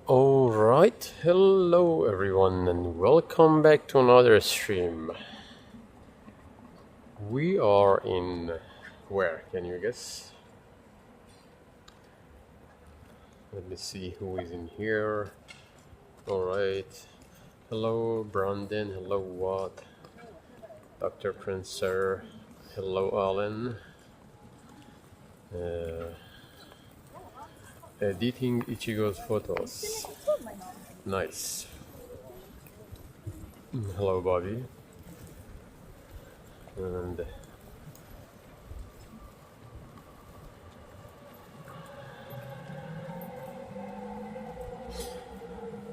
Alright, hello everyone and welcome back to another stream. We are in... where? Can you guess? Let me see who is in here. Alright. Hello Brandon, hello Watt, Dr. Princer, hello Alan. Editing Ichigo's photos. Nice. Hello Bobby. And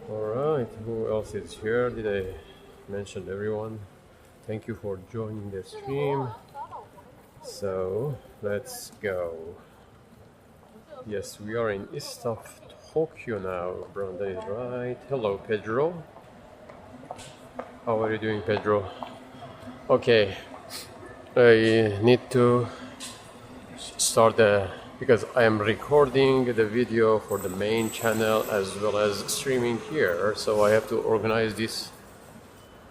alright, who else is here? Did I mention everyone? Thank you for joining the stream. So let's go. Yes, we are in east of Tokyo now. Brenda is right. Hello Pedro. How are you doing, Pedro? Okay, I need to start because I am recording the video for the main channel as well as streaming here, so I have to organize this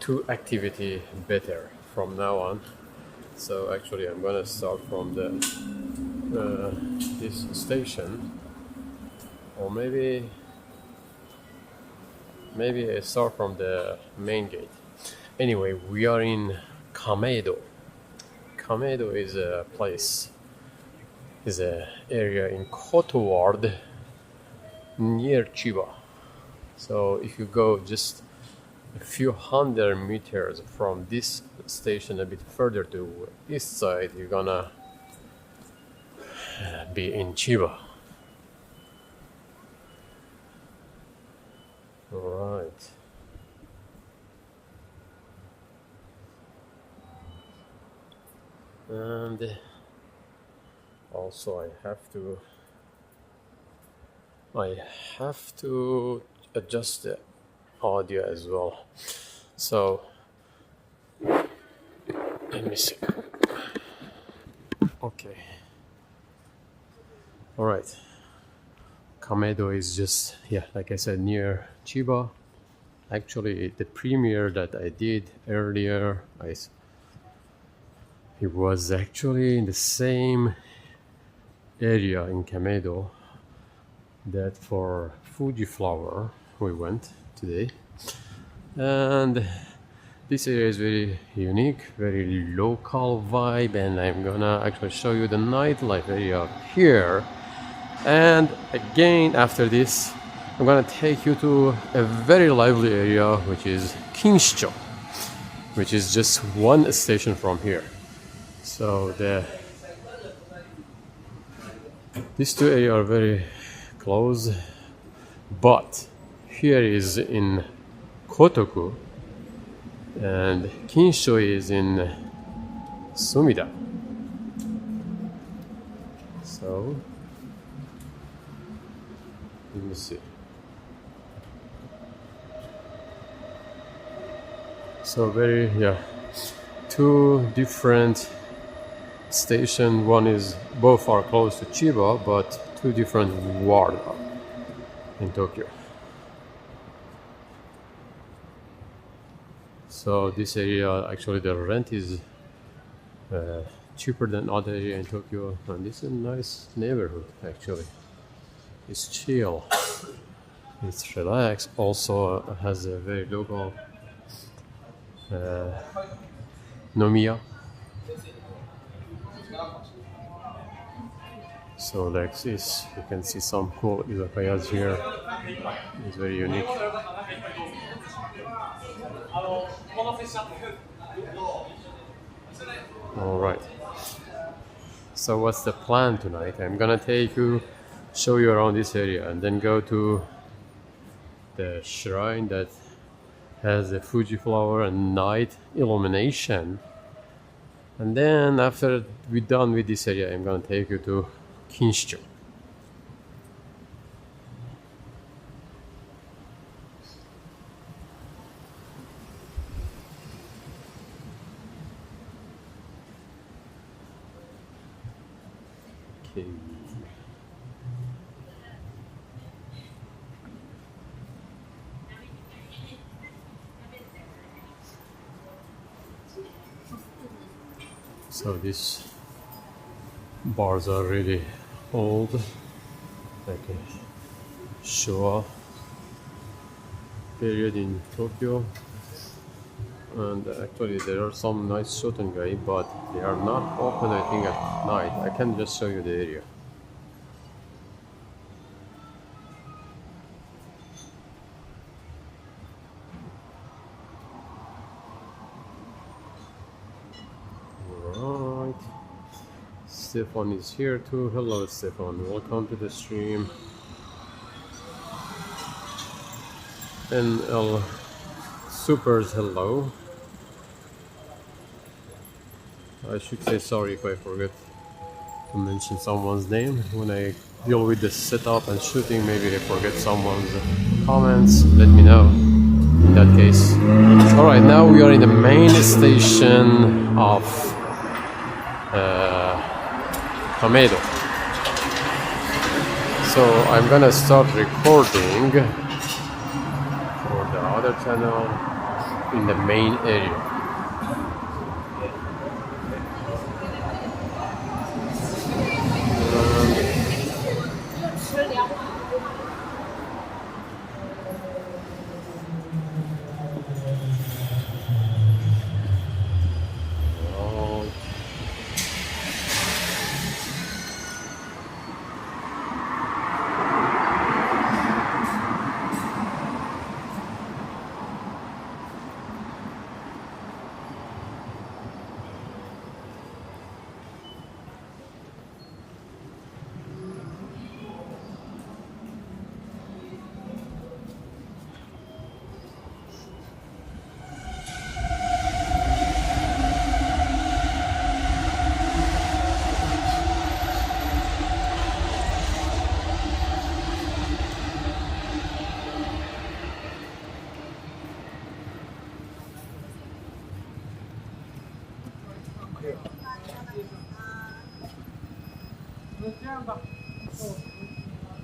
two activity better from now on. So actually I'm gonna start from the this station, or maybe I start from the main gate. Anyway, we are in Kameido. Kameido is a place, is an area in Koto Ward near Chiba. So if you go just a few hundred meters from this station a bit further to east side, you're gonna be in Chiba. Alright. And also I have to adjust the audio as well. So let me see. Okay. Alright. Kameido is just, yeah, like I said, near Chiba. Actually, the premiere that I did earlier, it was actually in the same area in Kameido that for Fuji flower we went today, and this area is very unique, very local vibe, and I'm gonna actually show you the nightlife area here. And again, after this, I'm gonna take you to a very lively area, which is Kinshicho, which is just one station from here. So these two areas are very close, but here is in Kotoku, and Kinshicho is in Sumida. So let me see. So very, two different stations. One is, both are close to Chiba, but two different wards in Tokyo. So this area, actually the rent is cheaper than other area in Tokyo, and this is a nice neighborhood actually. It's chill, it's relaxed, also has a very local nomiya. So like this, you can see some cool izakayas here. It's very unique. Alright. So what's the plan tonight? I'm gonna show you around this area, and then go to the shrine that has the Fuji flower and night illumination. And then after we're done with this area, I'm gonna take you to Kinshicho. Okay. So these bars are really old, like a Showa period in Tokyo, and actually there are some nice shotengai, but they are not open, I think, at night. I can just show you the area. Stefan is here too. Hello Stefan, welcome to the stream. And Supers, hello. I should say sorry if I forget to mention someone's name when I deal with the setup and shooting. Maybe I forget someone's comments, let me know in that case. Alright, now we are in the main station of Kameido. So I'm gonna start recording for the other channel in the main area.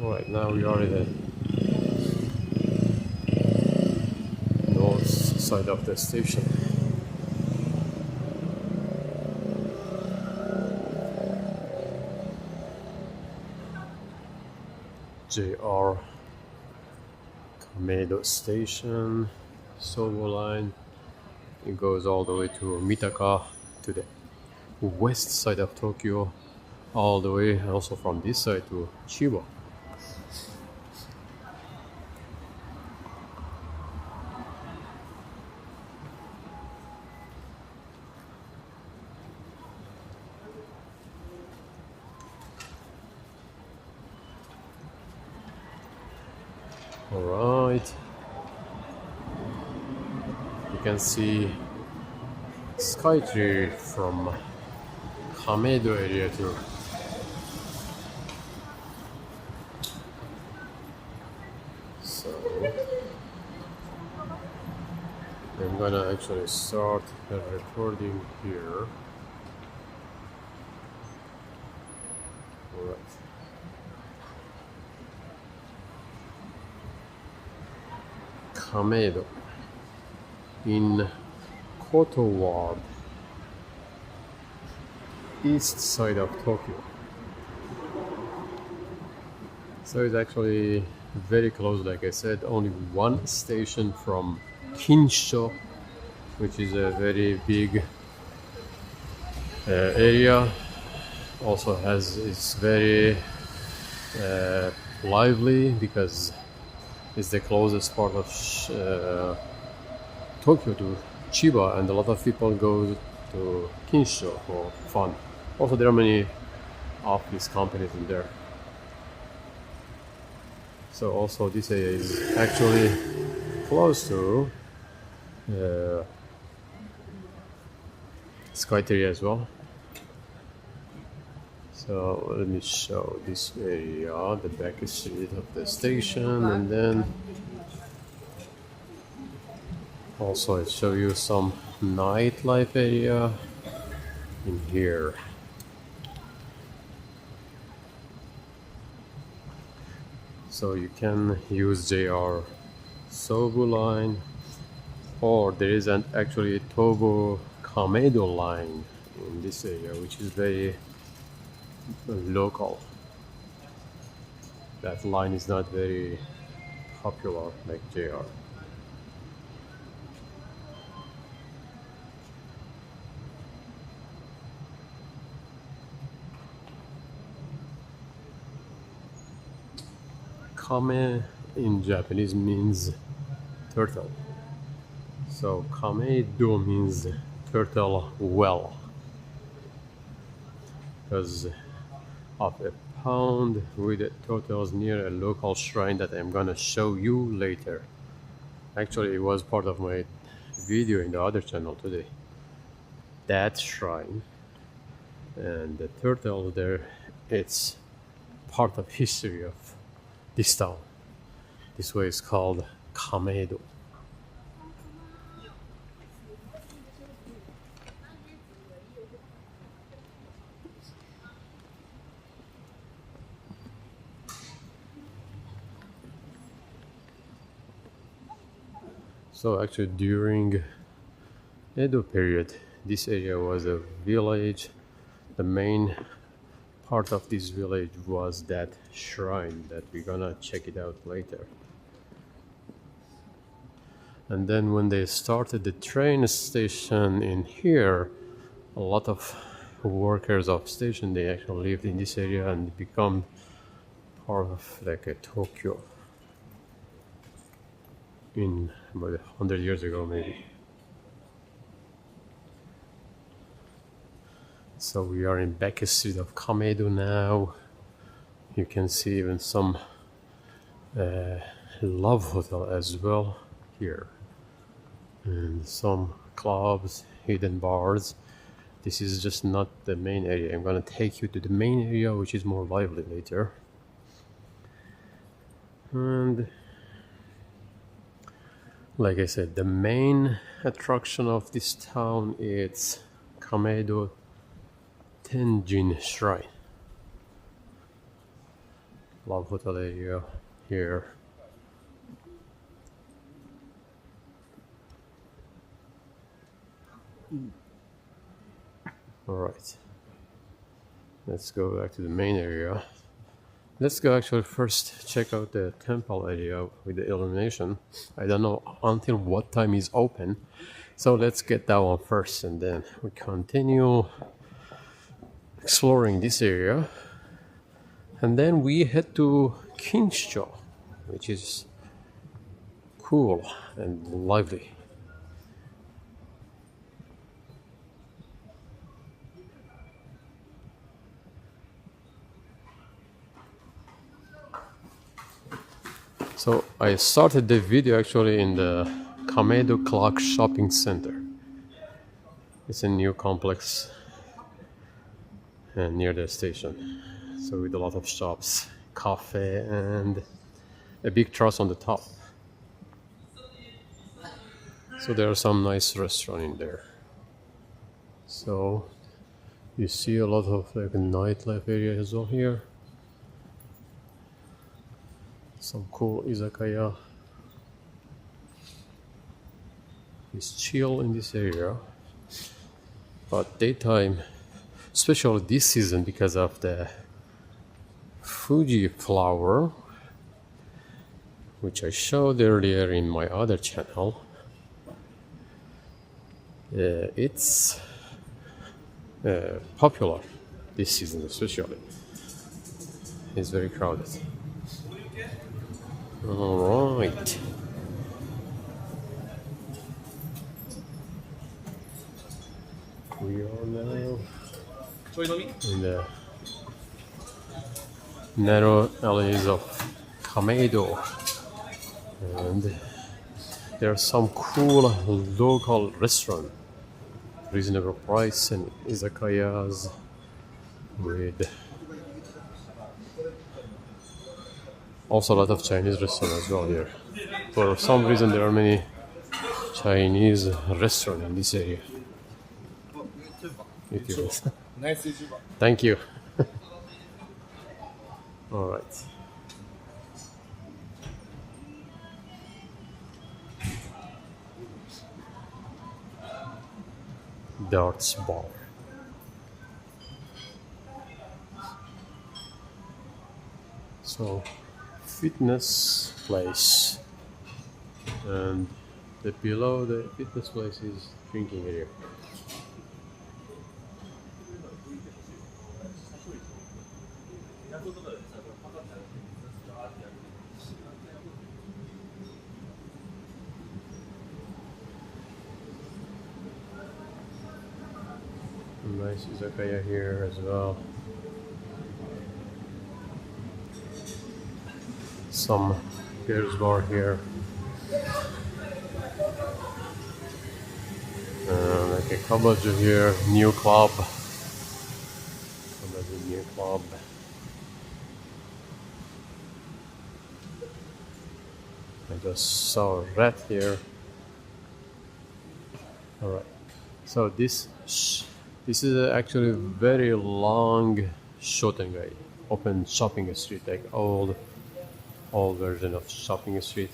Alright, now we are at the north side of the station. JR Kameido Station, Sogo line. It goes all the way to Mitaka, to the west side of Tokyo, all the way also from this side to Chiba. Alright, you can see Skytree from Kameido area too. So I'm gonna actually start the recording here. Alright. Kameido in Koto Ward, east side of Tokyo. So it's actually very close, like I said, only one station from Kinshicho, which is a very big area. Also it's very lively because it's the closest part of Tokyo to Chiba, and a lot of people go to Kinshicho for fun. Also, there are many office companies in there. So also this area is actually close to Skytree as well. So let me show this area, the back street of the station, and then also I show you some nightlife area in here. So you can use JR Sobu line, or there is an actually Tobu Kameido line in this area, which is very local. That line is not very popular like JR. Kame in Japanese means turtle. So Kameido means turtle well, because of a pond with turtles near a local shrine that I'm gonna show you later. Actually, it was part of my video in the other channel today. That shrine and the turtle there, it's part of history of this town. This way is called Kameido. So actually during Edo period, this area was a village. The main part of this village was that shrine that we're gonna check it out later. And then when they started the train station in here, a lot of workers of station, they actually lived in this area and become part of like a Tokyo in about 100 years ago maybe. So we are in back street of Kameido now. You can see even some love hotel as well here, and some clubs, hidden bars. This is just not the main area. I'm gonna take you to the main area, which is more lively later. And like I said, the main attraction of this town is Kameido Tenjin Shrine. Love hotel area here. All right, let's go back to the main area. Let's go actually first check out the temple area with the illumination. I don't know until what time is open. So let's get that one first and then we continue exploring this area. And then we head to Kinshicho, which is cool and lively. So I started the video actually in the Kameido Clock Shopping Center. It's a new complex near the station. So with a lot of shops, cafe, and a big truss on the top. So there are some nice restaurants in there. So you see a lot of like nightlife area as well here. Some cool izakaya. It's chill in this area. But daytime, especially this season because of the Fuji flower, which I showed earlier in my other channel, it's popular this season especially. It's very crowded. All right. We are now in the narrow alleys of Kameido, and there are some cool local restaurants, reasonable price, and izakayas with also a lot of Chinese restaurants as well here. For some reason, there are many Chinese restaurants in this area. Thank you. All right. Darts bar. So, fitness place, and below the fitness place is drinking area. Nice izakaya here as well. Some girls bar here. Like a Kameido here, new club. Kameido new club. I just saw a rat here. All right. So this is actually a very long Shotengai, open shopping street, like old version of shopping street.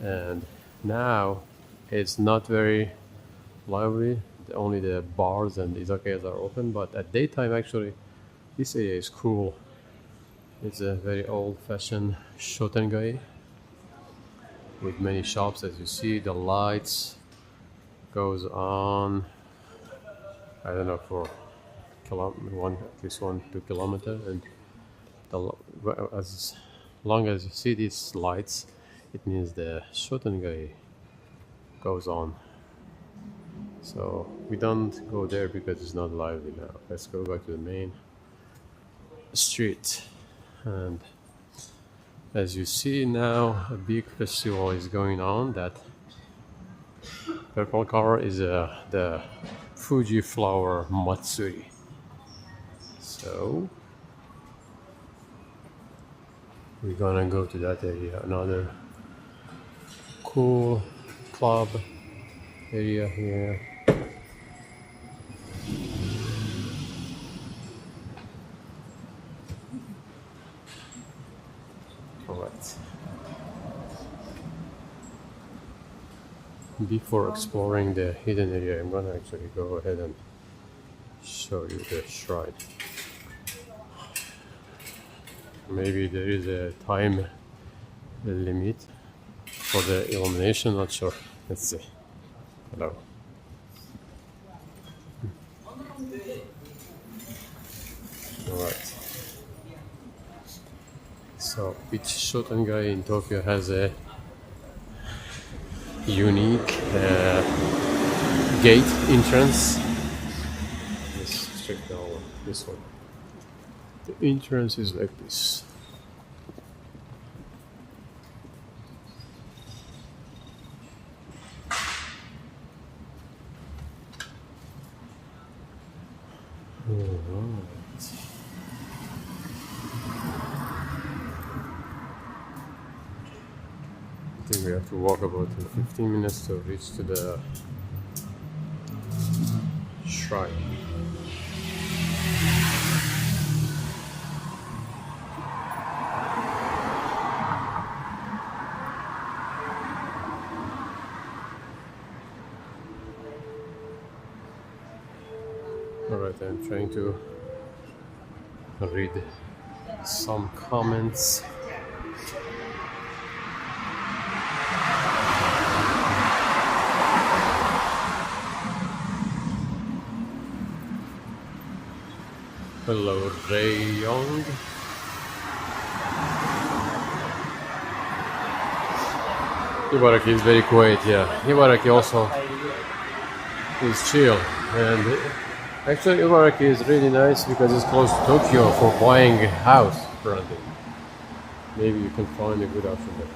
And now it's not very lively. Only the bars and izakayas are open. But at daytime, actually, this area is cool. It's a very old-fashioned Shotengai with many shops. As you see, the lights goes on. I don't know, for at least 1-2 kilometers, and as long as you see these lights, it means the Shotengai goes on. So we don't go there because it's not lively now. Let's go back to the main street, and as you see now, a big festival is going on. That purple color is the Fuji flower Matsuri. So we're gonna go to that area, another cool club area here. All right. Before exploring the hidden area, I'm gonna actually go ahead and show you the shrine. Maybe there is a time limit for the illumination, not sure. Let's see. Hello. Alright. So each Shotengai in Tokyo has a unique gate entrance. Let's check this one. The entrance is like this. I think we have to walk about 15 minutes to reach to the shrine. Alright, I'm trying to read some comments. Hello, Ray Young. Ibaraki is very quiet, yeah. Ibaraki also is chill. And actually, Ibaraki is really nice because it's close to Tokyo for buying a house, apparently. Maybe you can find a good option there.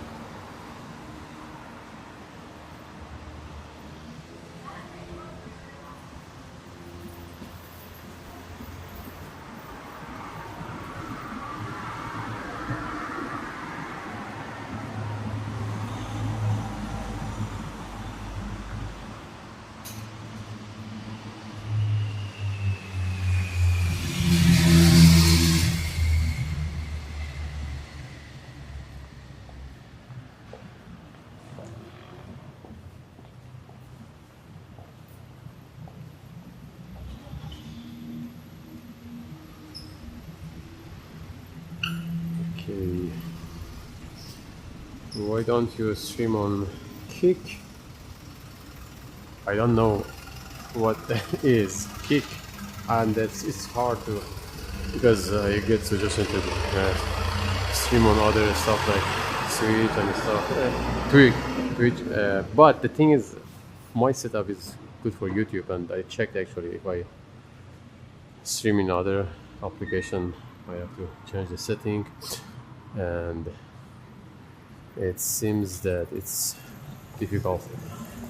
Okay. Why don't you stream on Kick? I don't know what that is, Kick, and it's hard to because you get suggestions to stream on other stuff like Switch and stuff, Twitch. But the thing is, my setup is good for YouTube, and I checked actually if I stream in other application, I have to change the setting, and it seems that it's difficult.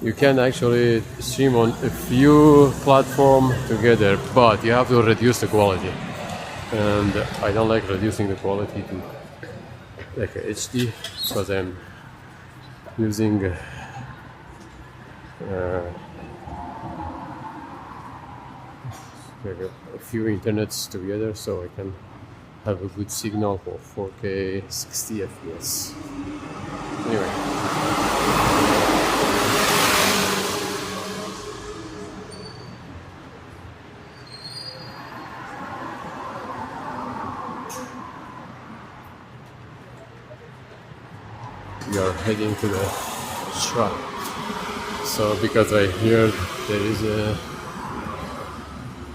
You can actually stream on a few platforms together, but you have to reduce the quality. And I don't like reducing the quality to like HD because I'm using a few internets together, so I can have a good signal for 4K 60 FPS. Anyway. We are heading to the shrine. So because I hear there is a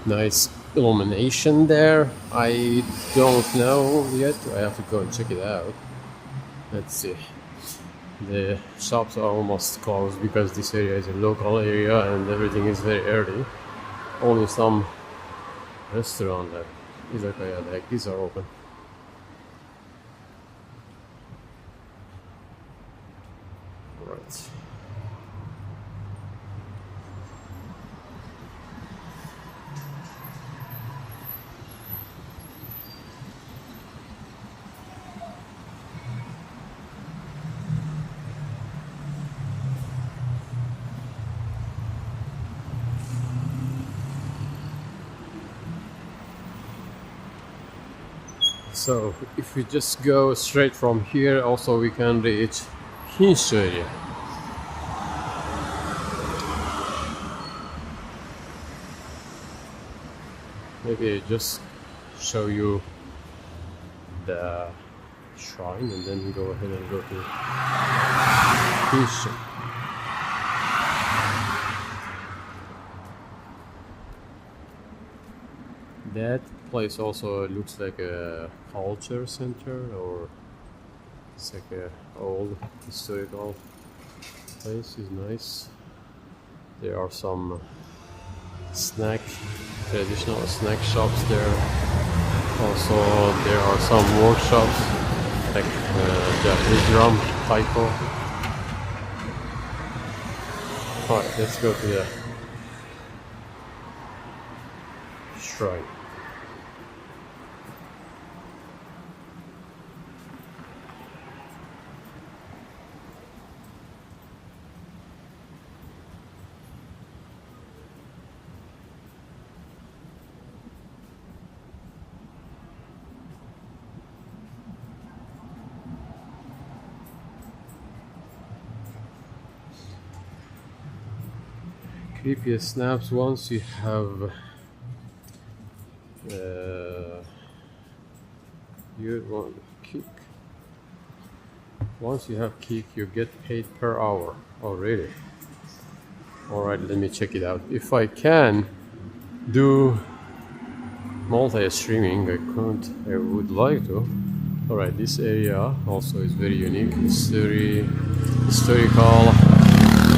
nice illumination there, I don't know yet. I have to go and check it out. Let's see. The shops are almost closed because this area is a local area and everything is very early. Only some restaurant like izakaya like these are open. Right. So if we just go straight from here, also we can reach Kinshicho. Maybe I just show you the shrine and then go ahead and go to Kinshicho. That place also looks like a culture center, or it's like a old historical place. Is nice. There are some traditional snack shops there. Also, there are some workshops like Japanese drum, taiko. Alright, let's go to the shrine. Creepiest snaps once you have kick. Once you have kick, you get paid per hour. Oh, really? Alright, let me check it out. If I can do multi-streaming, I would like to. Alright, this area also is very unique. Historical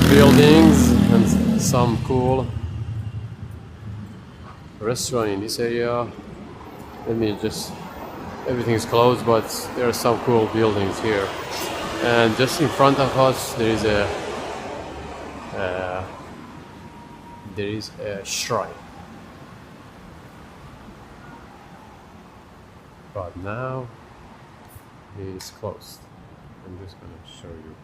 buildings and some cool restaurant in this area. Everything is closed, but there are some cool buildings here. And just in front of us there is a shrine. But now it is closed. I'm just gonna show you.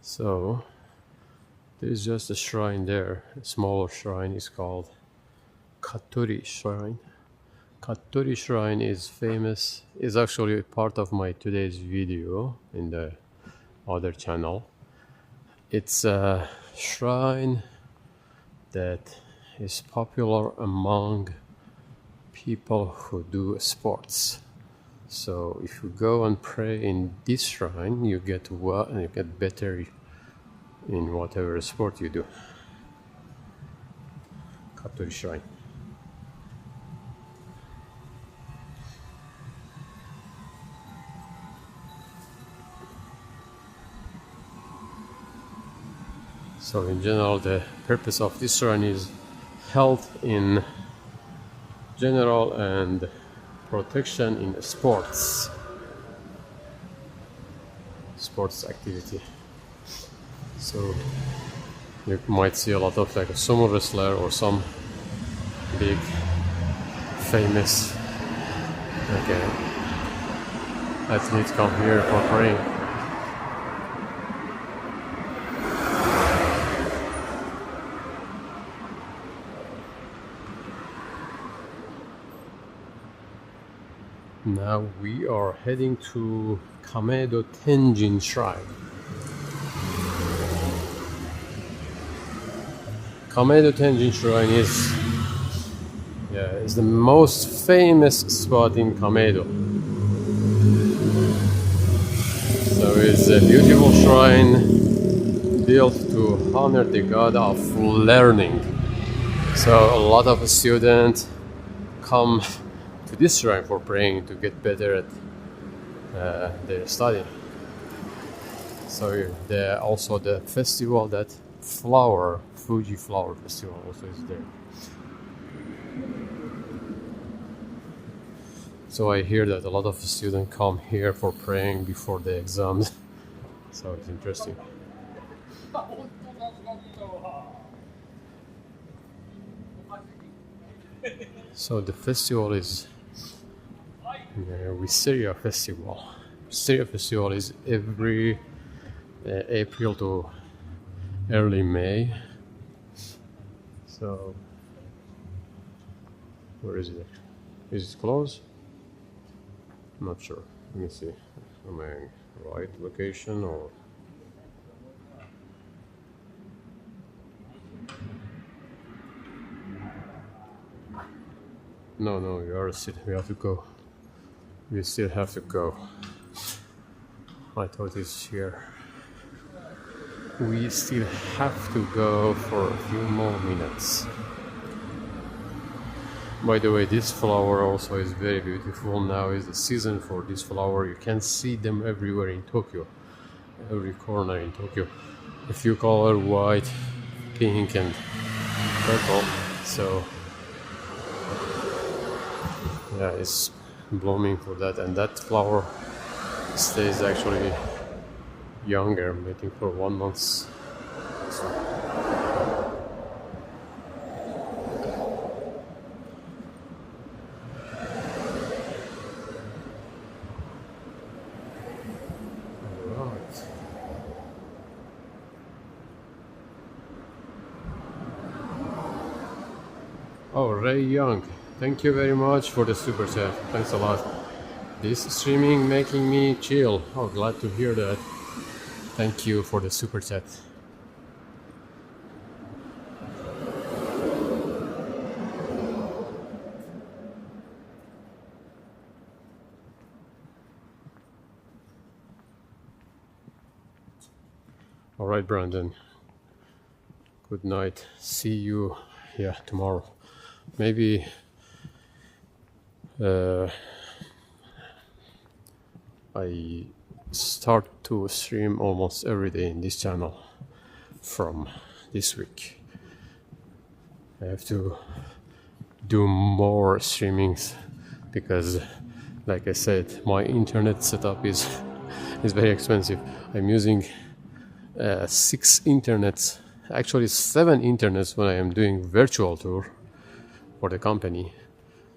So there's just a shrine there, a smaller shrine. Is called Katori Shrine. Katori Shrine is famous, is actually part of my today's video in the other channel. It's a shrine that is popular among people who do sports. So if you go and pray in this shrine, you get better in whatever sport you do. Katori Shrine. So in general, the purpose of this shrine is health in general and protection in sports activity. So you might see a lot of like a sumo wrestler or some big famous athletes come here for praying. Now we are heading to Kameido Tenjin Shrine. Kameido Tenjin Shrine is the most famous spot in Kameido. So it's a beautiful shrine built to honor the god of learning. So a lot of students come to this shrine for praying to get better at their study. So also the festival, that Fuji Flower Festival also is there. So I hear that a lot of students come here for praying before the exams. So it's interesting. So the festival is Wisteria Festival. Wisteria Festival is every April to early May. So where is it? Is it closed? I'm not sure. Let me see. Am I in right location or? No, no, we are still. We have to go. We still have to go. I thought it's here. We still have to go for a few more minutes. By the way, this flower also is very beautiful. Now is the season for this flower. You can see them everywhere in Tokyo, every corner in Tokyo. A few color, white, pink, and purple. So yeah, it's blooming for that, and that flower stays actually younger, waiting for 1 month. So, right. Oh, Ray Young, thank you very much for the super chat. Thanks a lot. This streaming making me chill. Oh, glad to hear that. Thank you for the super chat. All right, Brandon. Good night. See you, tomorrow. Maybe I start to stream almost every day in this channel from this week. I have to do more streamings because, like I said, my internet setup is very expensive. I'm using 6 internets, actually 7 internets when I am doing virtual tour for the company.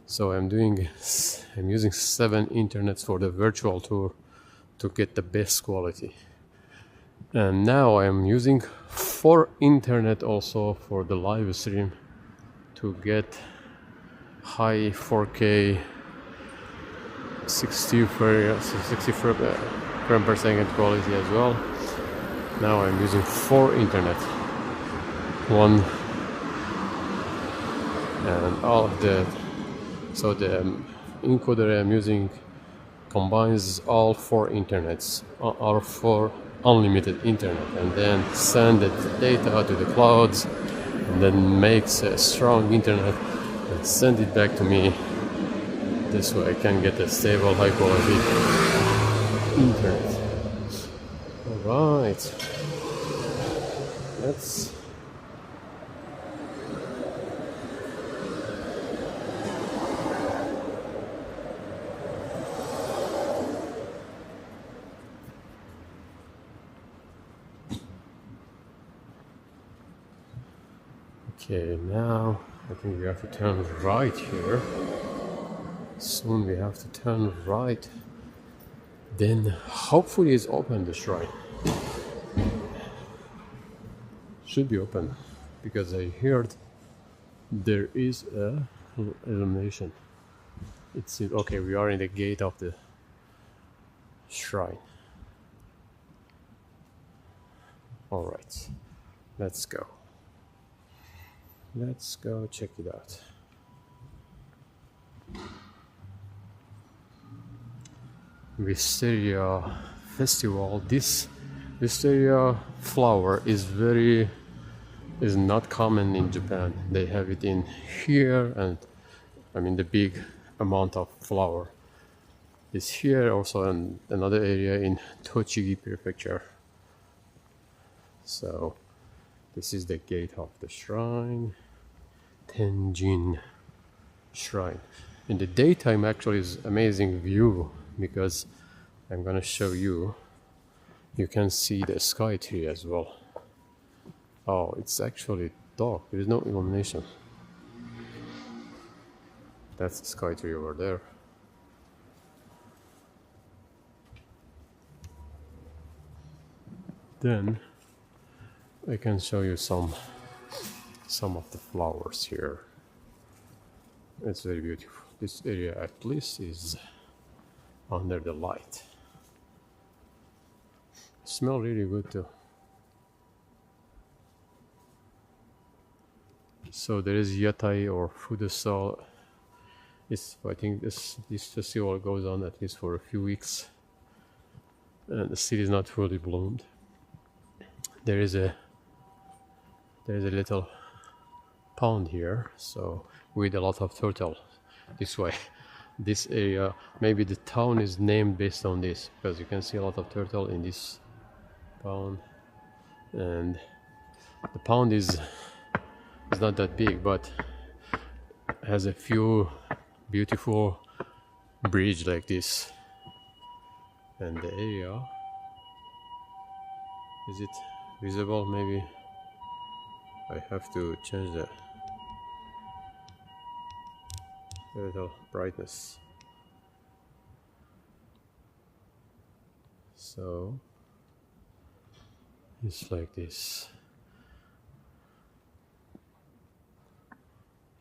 So I'm using 7 internets for the virtual tour to get the best quality. And now I'm using 4 internet also for the live stream to get high 4K 60 frame per second quality as well. Now I'm using 4 internet, one, and all of the, so the encoder I'm using combines all 4 internets, all 4 unlimited internet, and then send the data to the clouds, and then makes a strong internet and send it back to me. This way I can get a stable, high quality internet. All right. Let's okay, now I think we have to turn right here. Soon we have to turn right. Then hopefully it's open, the shrine. Should be open because I heard there is a illumination. It's okay. We are in the gate of the shrine. All right, let's go. Let's go check it out. Wisteria Festival. This wisteria flower is not common in Japan. They have it in here, and I mean the big amount of flower is here, also in another area in Tochigi Prefecture. So this is the gate of the shrine, Tenjin Shrine. In the daytime actually is amazing view because I'm gonna show you. You can see the sky tree as well. Oh, it's actually dark. There is no illumination. That's the sky tree over there. Then I can show you some of the flowers here. It's very beautiful. This area at least is under the light. Smell really good too. So there is Yatai or food stall. I think this festival goes on at least for a few weeks, and the city is not fully bloomed. There is a little pond here, so with a lot of turtle this way. This area, maybe the town is named based on this, because you can see a lot of turtle in this pond, and the pond is not that big, but has a few beautiful bridge like this. And the area, is it visible? Maybe I have to change the little brightness. So it's like this.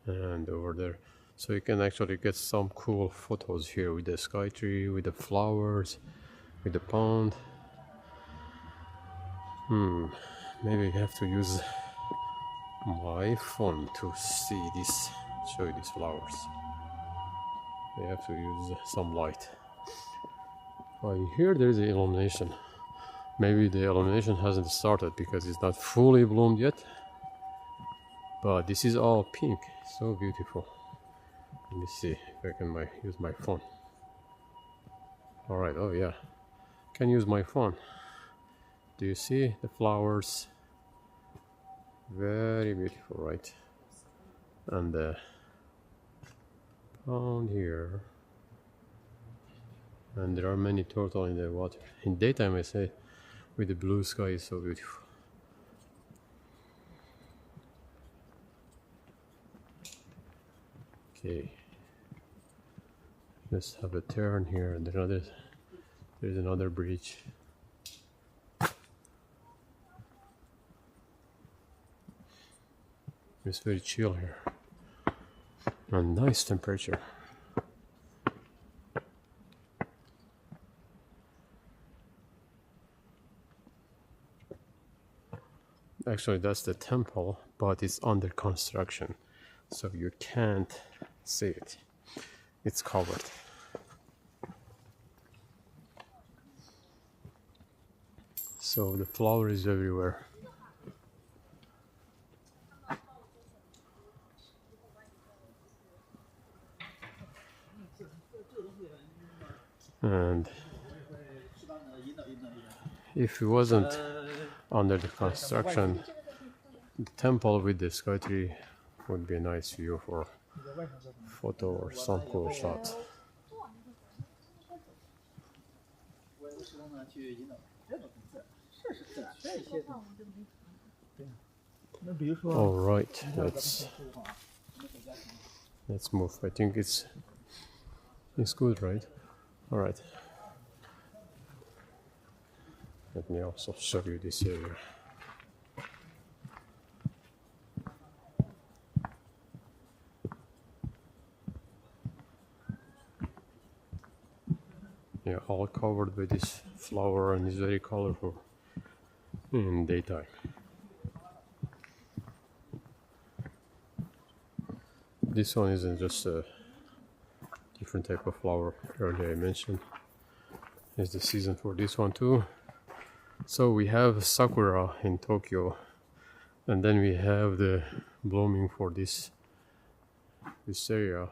And over there, so you can actually get some cool photos here with the sky tree, with the flowers, with the pond. Maybe I have to use my phone to see this, show you these flowers. I have to use some light. I hear there is an illumination. Maybe the illumination hasn't started because it's not fully bloomed yet. But this is all pink, so beautiful. Let me see if I can use my phone. Alright, oh yeah, can use my phone. Do you see the flowers? Very beautiful, right? And the pond here. And there are many turtle in the water. In daytime, I say, with the blue sky, is so beautiful. Okay, let's have a turn here, and there's another bridge. It's very chill here, and nice temperature. Actually, that's the temple, but it's under construction, so you can't see it. It's covered. So the flower is everywhere. And if it wasn't under the construction, the temple with the sky tree would be a nice view for photo or some cool shot. All right, let's move. I think it's good, right? All right. Let me also show you this area. Yeah, all covered by this flower, and it's very colorful in daytime. This one isn't just a different type of flower. Earlier I mentioned it's the season for this one too. So we have sakura in Tokyo, and then we have the blooming for this area,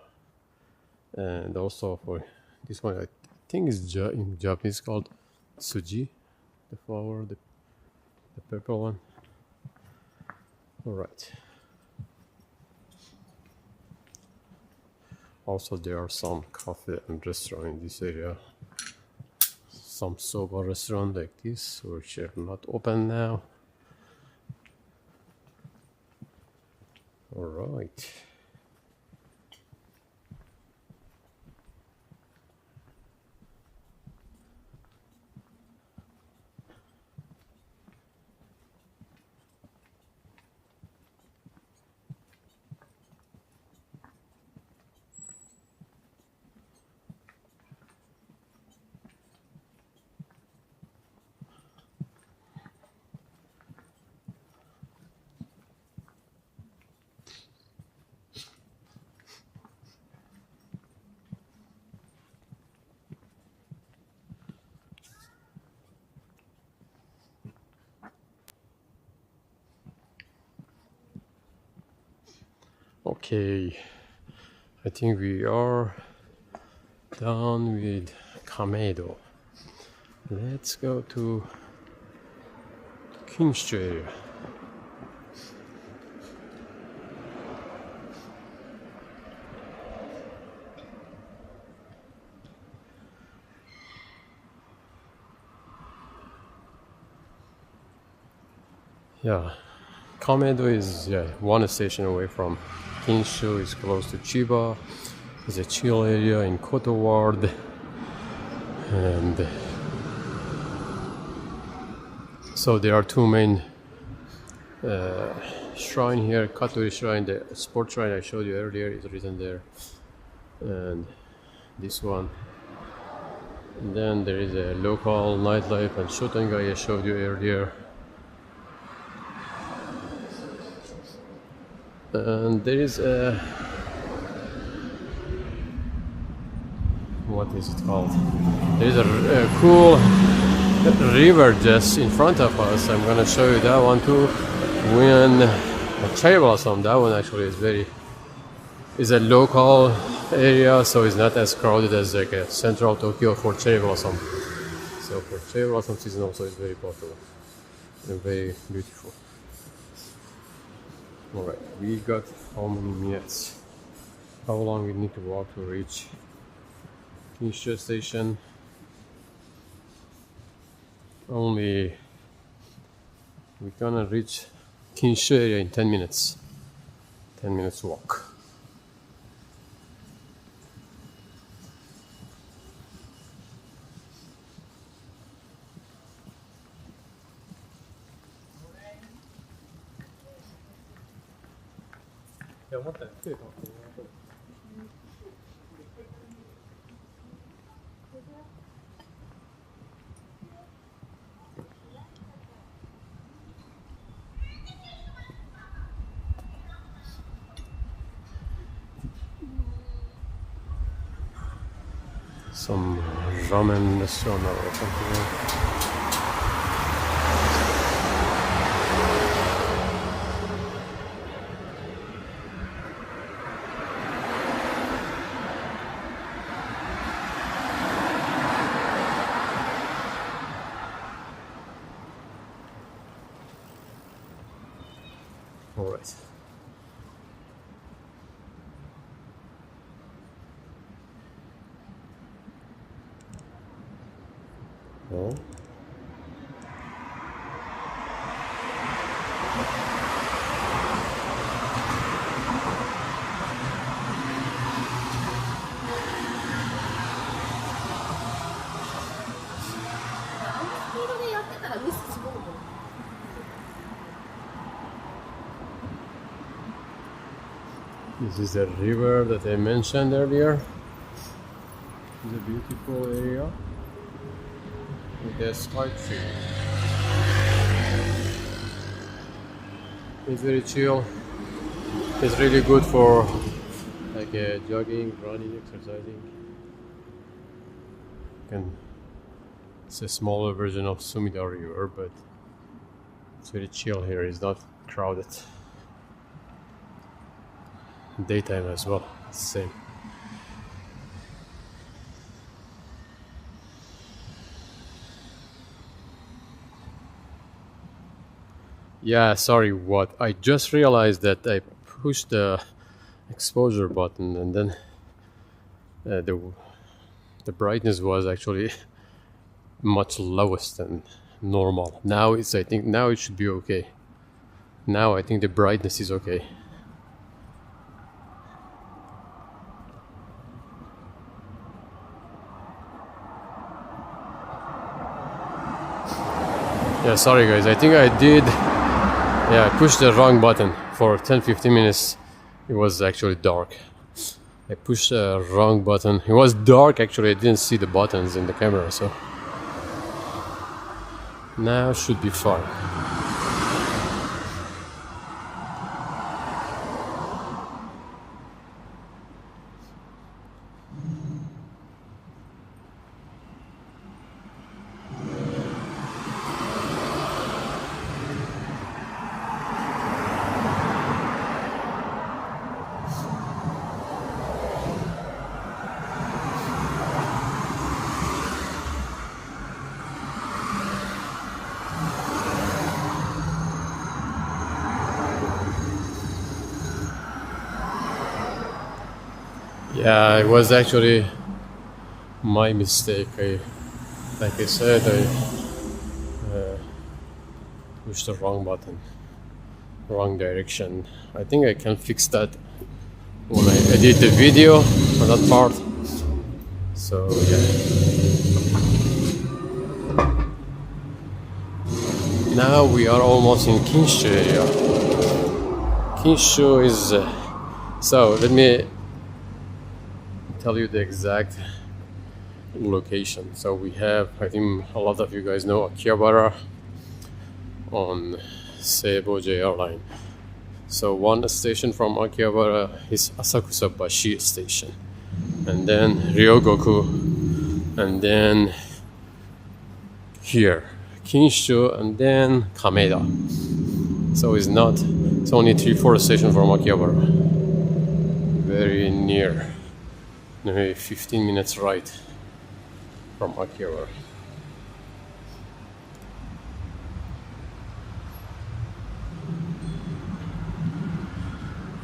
and also for this one I think is in Japanese called tsuji, the flower, the purple one. All right. Also, there are some cafe and restaurant in this area. Some soba restaurant like this, which are not open now. All right. Okay, I think we are done with Kameido. Let's go to Kinshicho area. Yeah, Kameido is one station away from Kinshicho. It's close to Chiba. It's a chill area in Koto Ward, and so there are two main shrine here. Katori Shrine, the sports shrine I showed you earlier, is written there, and this one. And then there is a local nightlife and Shotengai I showed you earlier. And there is a, what is it called? There is a cool river just in front of us. I'm gonna show you that one too. When a cherry blossom, that one actually is a local area, so it's not as crowded as like a central Tokyo for cherry blossom. So for cherry blossom season also is very popular and very beautiful. Alright, we got how many minutes? How long we need to walk to reach Kinshicho station? We're gonna reach Kinshicho area in 10 minutes. 10 minutes walk. Some ramen restaurant or something. All right. Oh. This is the river that I mentioned earlier. It's a beautiful area with a sky tree. It's very chill. It's really good for like jogging, running, exercising. It's a smaller version of Sumida River, but it's very chill here. It's not crowded. Daytime as well, it's the same. Yeah, sorry, what? I just realized that I pushed the exposure button and then the brightness was actually much lowest than normal. Now I think now it should be okay. Now I think the brightness is okay. Yeah, sorry guys, I think I did. Yeah, I pushed the wrong button. For 10-15 minutes it was actually dark. I pushed the wrong button. It was dark actually, I didn't see the buttons in the camera, so now should be fine. Yeah, it was actually my mistake. Like I said, I pushed the wrong button, wrong direction. I think I can fix that when I edit the video on that part. So yeah, now we are almost in Kinshicho area. Kinshicho is so. Let me tell you the exact location. So we have, I think a lot of you guys know Akihabara on Seibo JR line. So one station from Akihabara is Asakusa-bashi station, and then Ryogoku, and then here Kinshicho, and then Kameido. So it's only 3-4 stations from Akihabara. Very near, maybe 15 minutes ride from Akihabara.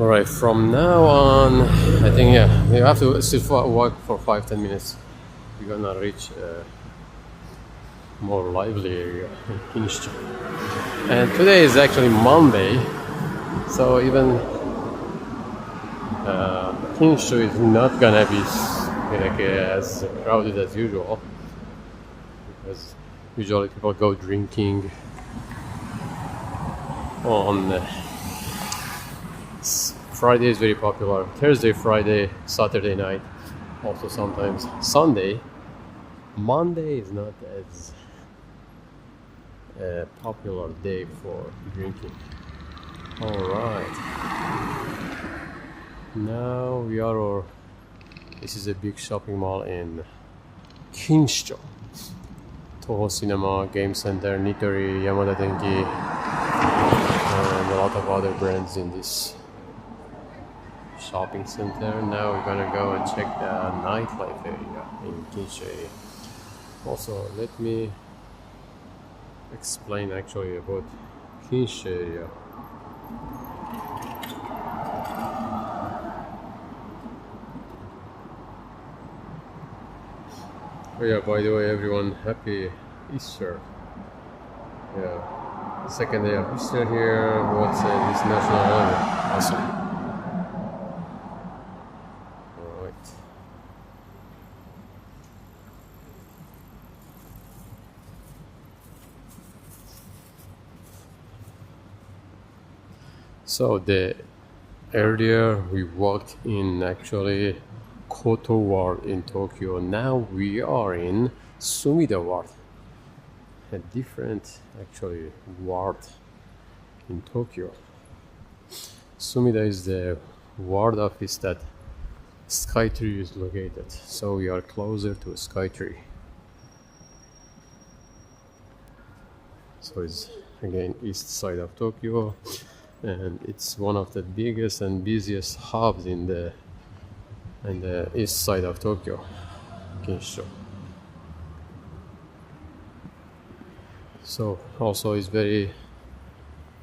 Alright, from now on, I think, yeah, you have to still walk for 5-10 minutes. We're gonna reach a more lively area in Kinshicho. And today is actually Monday, so even Kinshicho is not gonna be like as crowded as usual, because usually people go drinking on Friday is very popular. Thursday, Friday, Saturday night, also sometimes Sunday. Monday is not as a popular day for drinking. All right. Now we are. This is a big shopping mall in Kinshicho. Toho Cinema, Game Center, Nitori, Yamada Denki, and a lot of other brands in this shopping center. Now we're gonna go and check the nightlife area in Kinshicho. Also, let me explain actually about Kinshicho area. Oh yeah, by the way, everyone, happy Easter. Yeah, second day of Easter here. What's this national holiday? Awesome. Alright. So the earlier we walked in actually Koto Ward in Tokyo. Now we are in Sumida Ward, a different actually ward in Tokyo. Sumida is the ward office that Skytree is located, so we are closer to Skytree. So it's again east side of Tokyo, and it's one of the biggest and busiest hubs in the east side of Tokyo, Kinshicho. So also it's very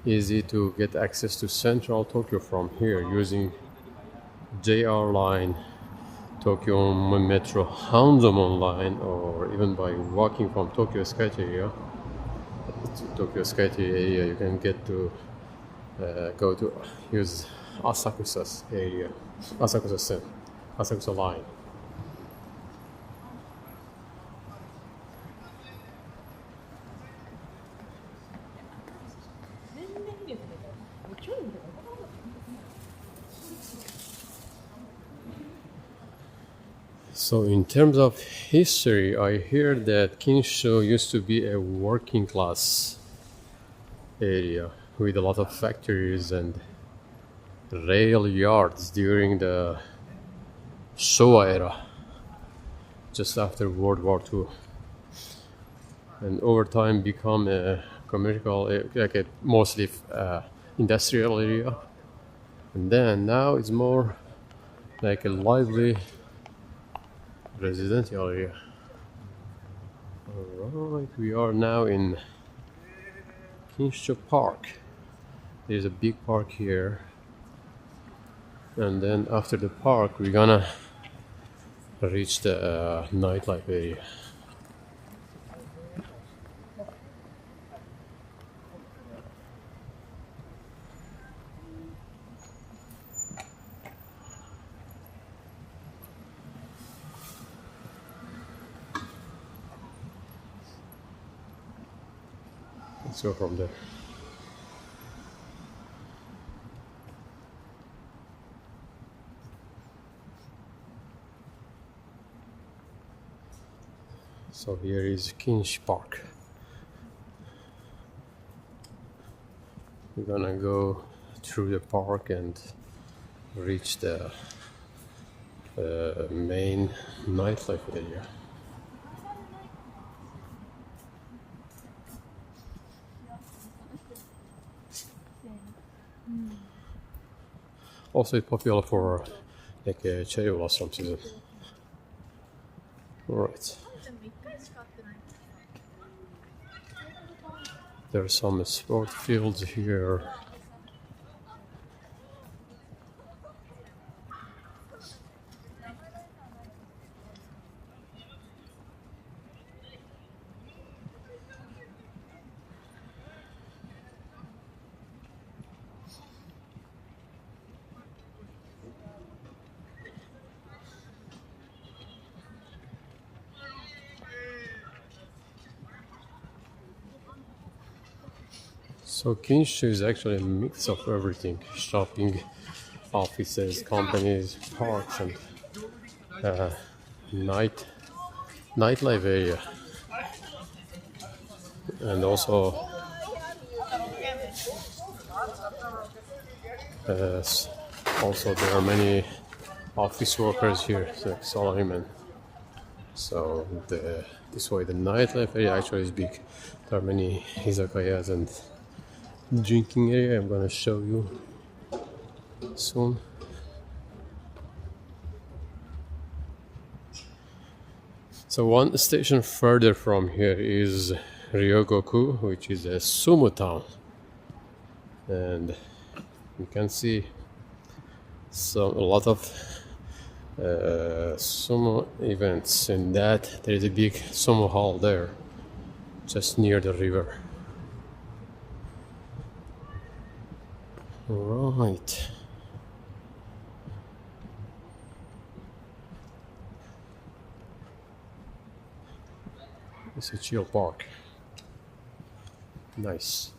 easy to get access to central Tokyo from here using JR line, Tokyo Metro Hanzomon line, or even by walking from Tokyo Skytree area to Tokyo Skytree area. You can get to go to use Asakusa's area, Asakusa line. So in terms of history, I hear that Kinshicho used to be a working class area with a lot of factories and rail yards during the Showa era, just after World War II, and over time become a commercial, like a mostly industrial area, and then now it's more like a lively residential area. Alright, we are now in Kinshicho Park. There's a big park here, and then after the park we're gonna reach the nightlife area. Let's go from there. So here is Kinshicho Park. We're gonna go through the park and reach the main nightlife area. Also, it's popular for like a cherry blossom season. Alright. There are some sport fields here. So Kinshicho is actually a mix of everything: shopping, offices, companies, parks, and nightlife area. And also there are many office workers here, like salarymen. So this way the nightlife area actually is big. There are many izakayas and drinking area. I'm gonna show you soon. So one station further from here is Ryogoku, which is a sumo town, and you can see a lot of sumo events. In that, there is a big sumo hall there, just near the river. Right. It's a chill park. Nice.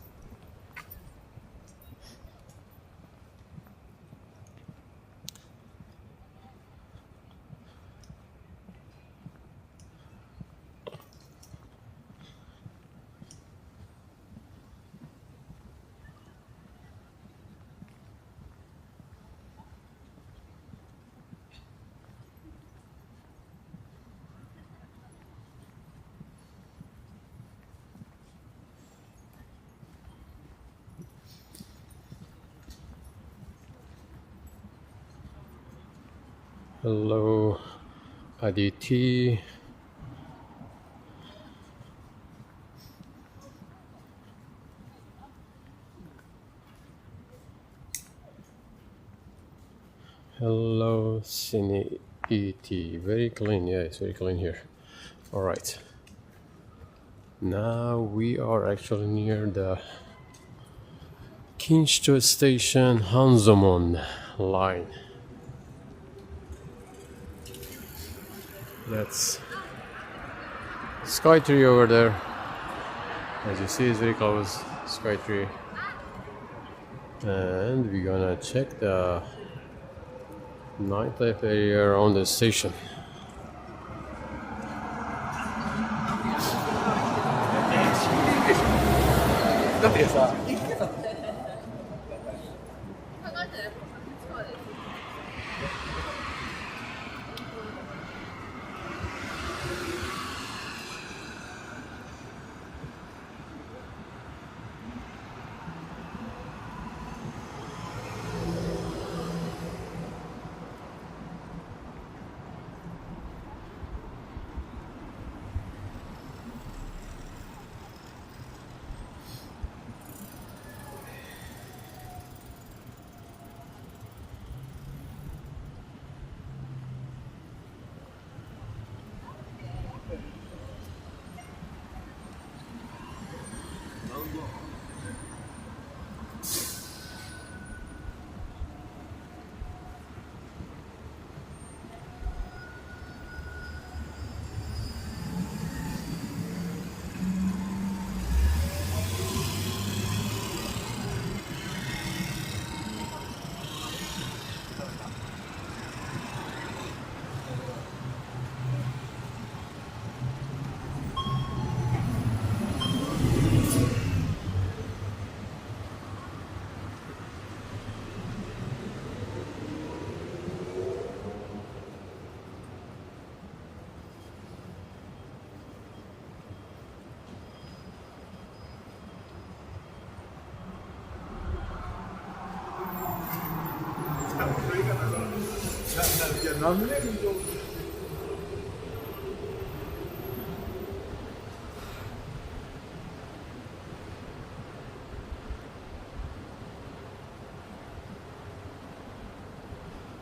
Hello, Aditi. Hello, Cine ET. Very clean, yeah, it's very clean here. Alright. Now we are actually near the Kinshicho Station Hanzomon line. That's Skytree over there. As you see, it's very close, Skytree. And we're gonna check the nightlife area around the station.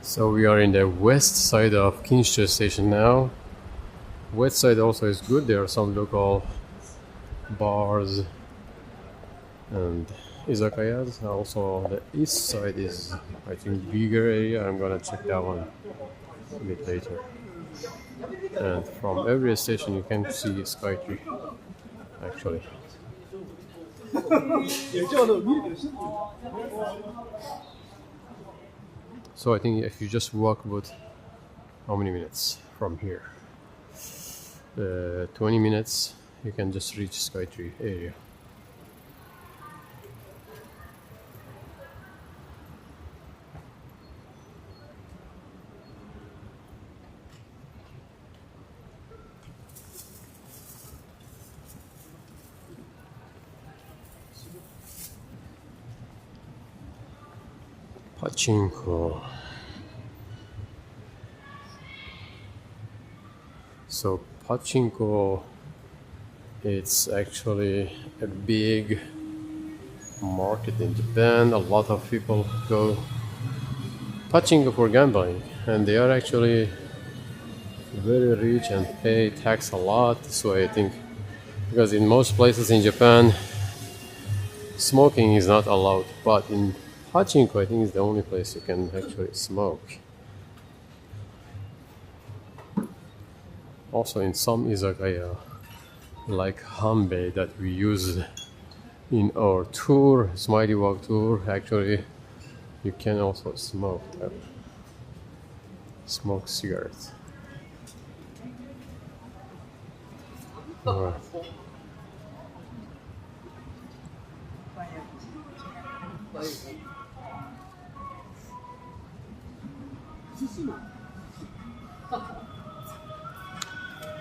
So we are in the west side of Kinshicho station now. West side also is good. There are some local bars and izakayas. Also the east side is, I think, bigger area. I'm gonna check that one a bit later. And from every station you can see Skytree actually. So I think if you just walk about how many minutes from here? 20 minutes you can just reach Skytree area. Pachinko. So pachinko, it's actually a big market in Japan. A lot of people go pachinko for gambling, and they are actually very rich and pay tax a lot. So I think because in most places in Japan smoking is not allowed, but in pachinko I think is the only place you can actually smoke. Also in some izakaya like Hanbei that we use in our tour, Smiley Walk tour, actually you can also smoke that. Smoke cigarettes. Alright.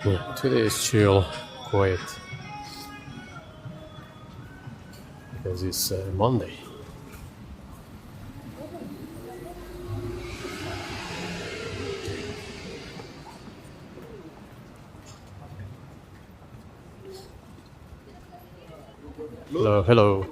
Yeah, today is chill, quiet, because it's Monday. Hello, hello.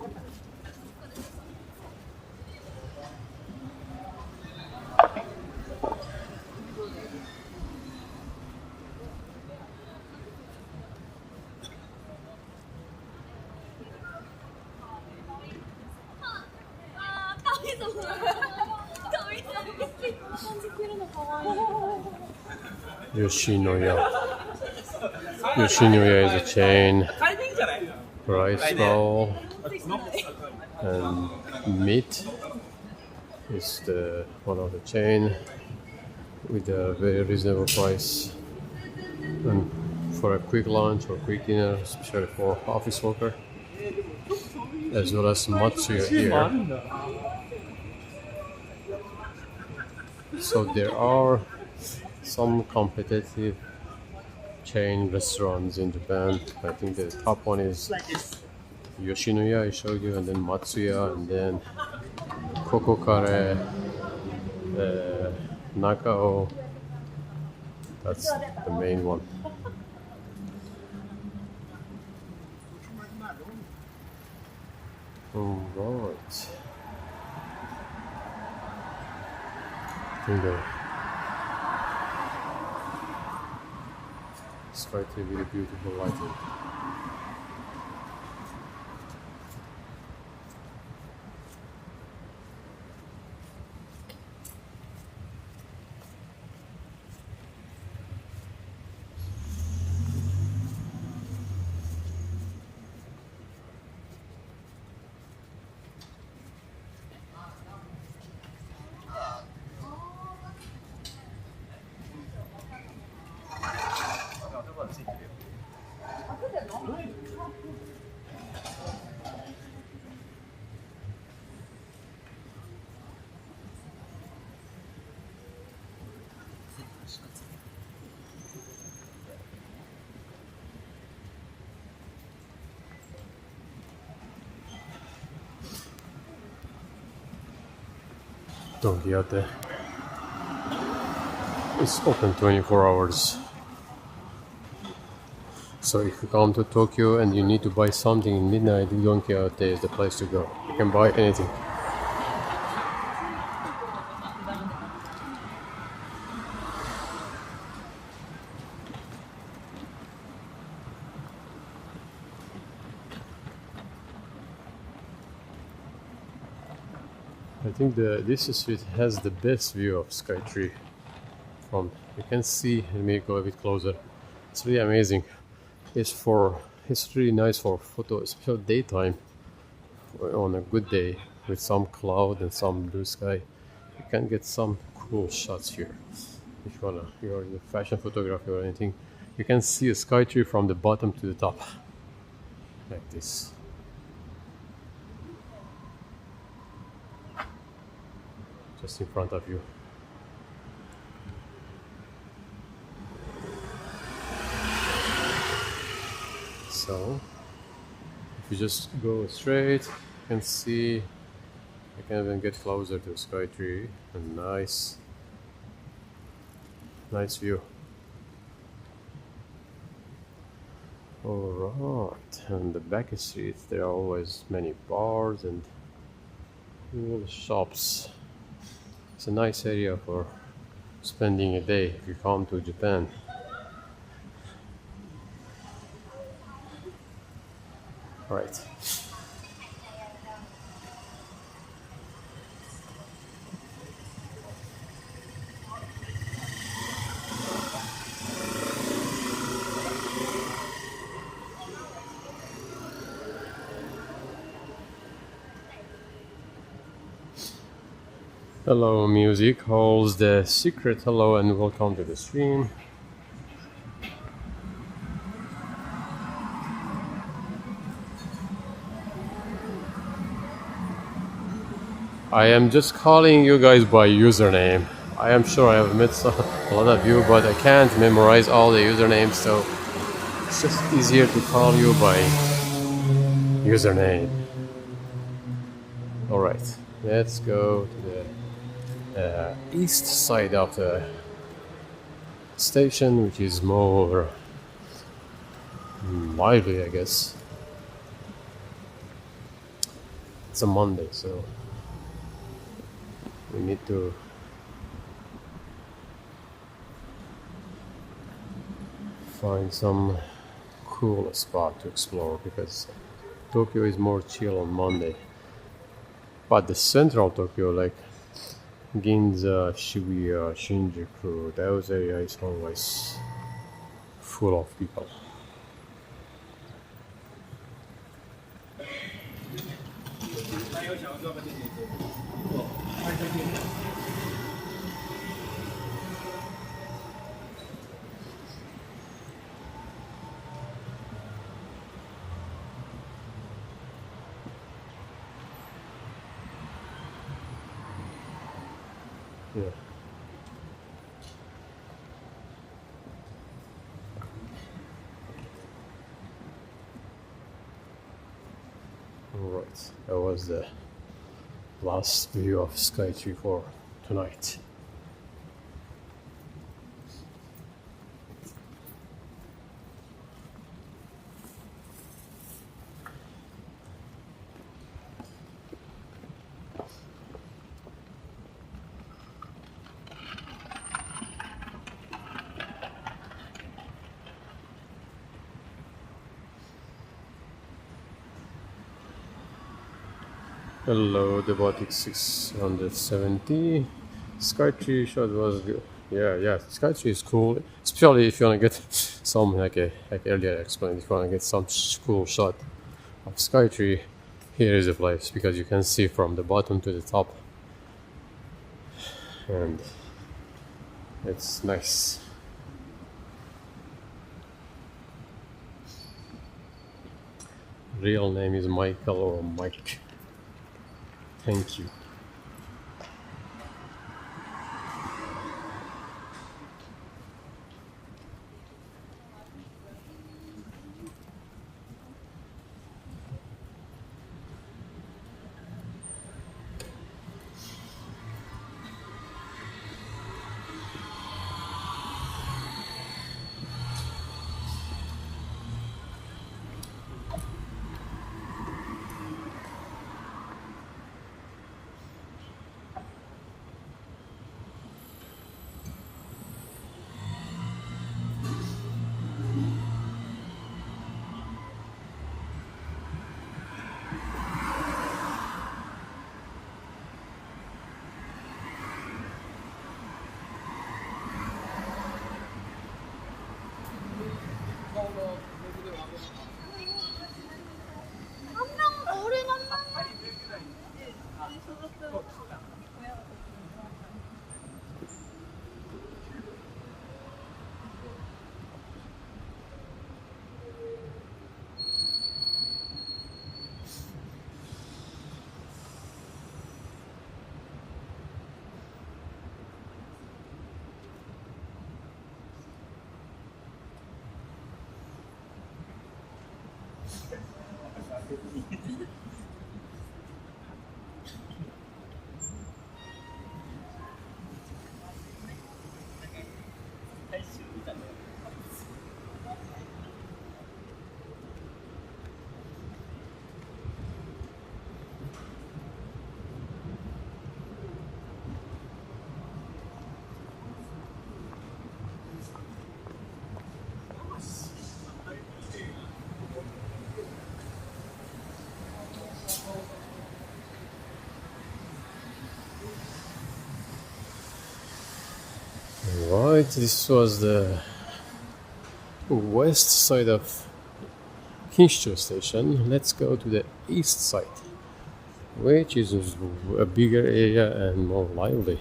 Yoshinoya. Yoshinoya is a chain. Rice roll and meat is the one of the chain with a very reasonable price. And for a quick lunch or quick dinner, especially for office worker, as well as matsuya here. So there are some competitive chain restaurants in Japan. I think the top one is Yoshinoya, I showed you, and then Matsuya, and then Koko Kare, Nakao. That's the main one. Alright. Bingo. Sky TV, beautiful lighting. Don Quixote. It's open 24 hours. So if you come to Tokyo and you need to buy something in midnight, Don Quixote is the place to go. You can buy anything. I think this street has the best view of Skytree. From you can see. Let me go a bit closer. It's really amazing. It's really nice for photo, especially daytime. On a good day with some cloud and some blue sky, you can get some cool shots here. If you're in the fashion photography or anything, you can see a Skytree from the bottom to the top, like this. Just in front of you. So, if you just go straight, you can see, you can even get closer to the Skytree, and nice view. Alright, and the back streets, there are always many bars and little shops. It's a nice area for spending a day if you come to Japan. Right. Hello, music holds the secret. Hello and welcome to the stream. I am just calling you guys by username. I am sure I have met a lot of you, but I can't memorize all the usernames, so it's just easier to call you by username. Alright, let's go to the east side of the station, which is more lively, I guess. It's a Monday, so we need to find some cool spot to explore, because Tokyo is more chill on Monday. But the central Tokyo, like Ginza, Shibuya, Shinjuku, those areas is always full of people. Yeah. Alright, that was the last view of Skytree for tonight. Hello, the Baltic 670. Skytree shot was good. Yeah, Skytree is cool, especially if you want to get some, like earlier I explained, if you want to get some cool shot of Skytree, here is the place, because you can see from the bottom to the top, and it's nice. Real name is Michael or Mike. Thank you. Right, this was the west side of Kinshicho station. Let's go to the east side, which is a bigger area and more lively.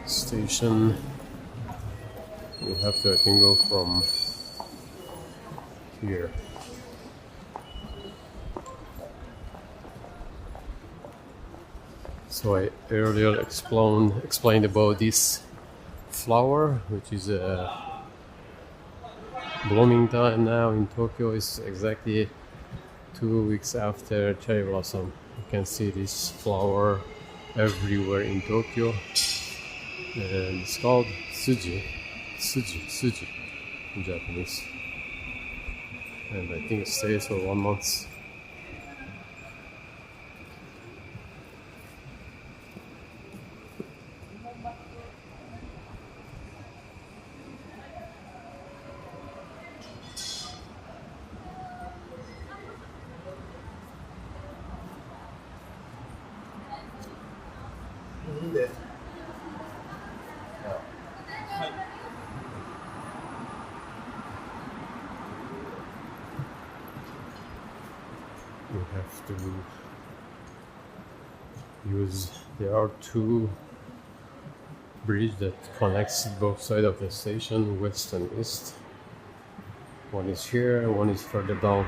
Station. We have to, I think, go from here. So I earlier explained about this flower, which is a blooming time now in Tokyo. Is exactly 2 weeks after cherry blossom. You can see this flower everywhere in Tokyo, and it's called suji in Japanese. And I think it stays for 1 month. We have to use, there are two bridges that connects both sides of the station, west and east. One is here, one is further down.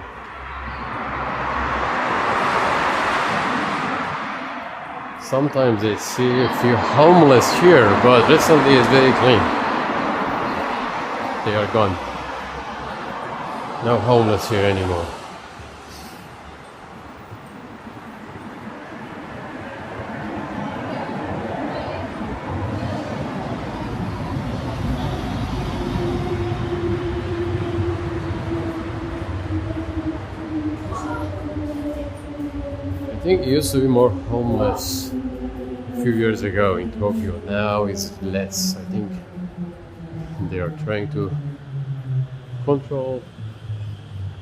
Sometimes I see a few homeless here, but recently it's very clean. They are gone. No homeless here anymore. I think it used to be more homeless a few years ago in Tokyo. Now it's less. I think they are trying to control,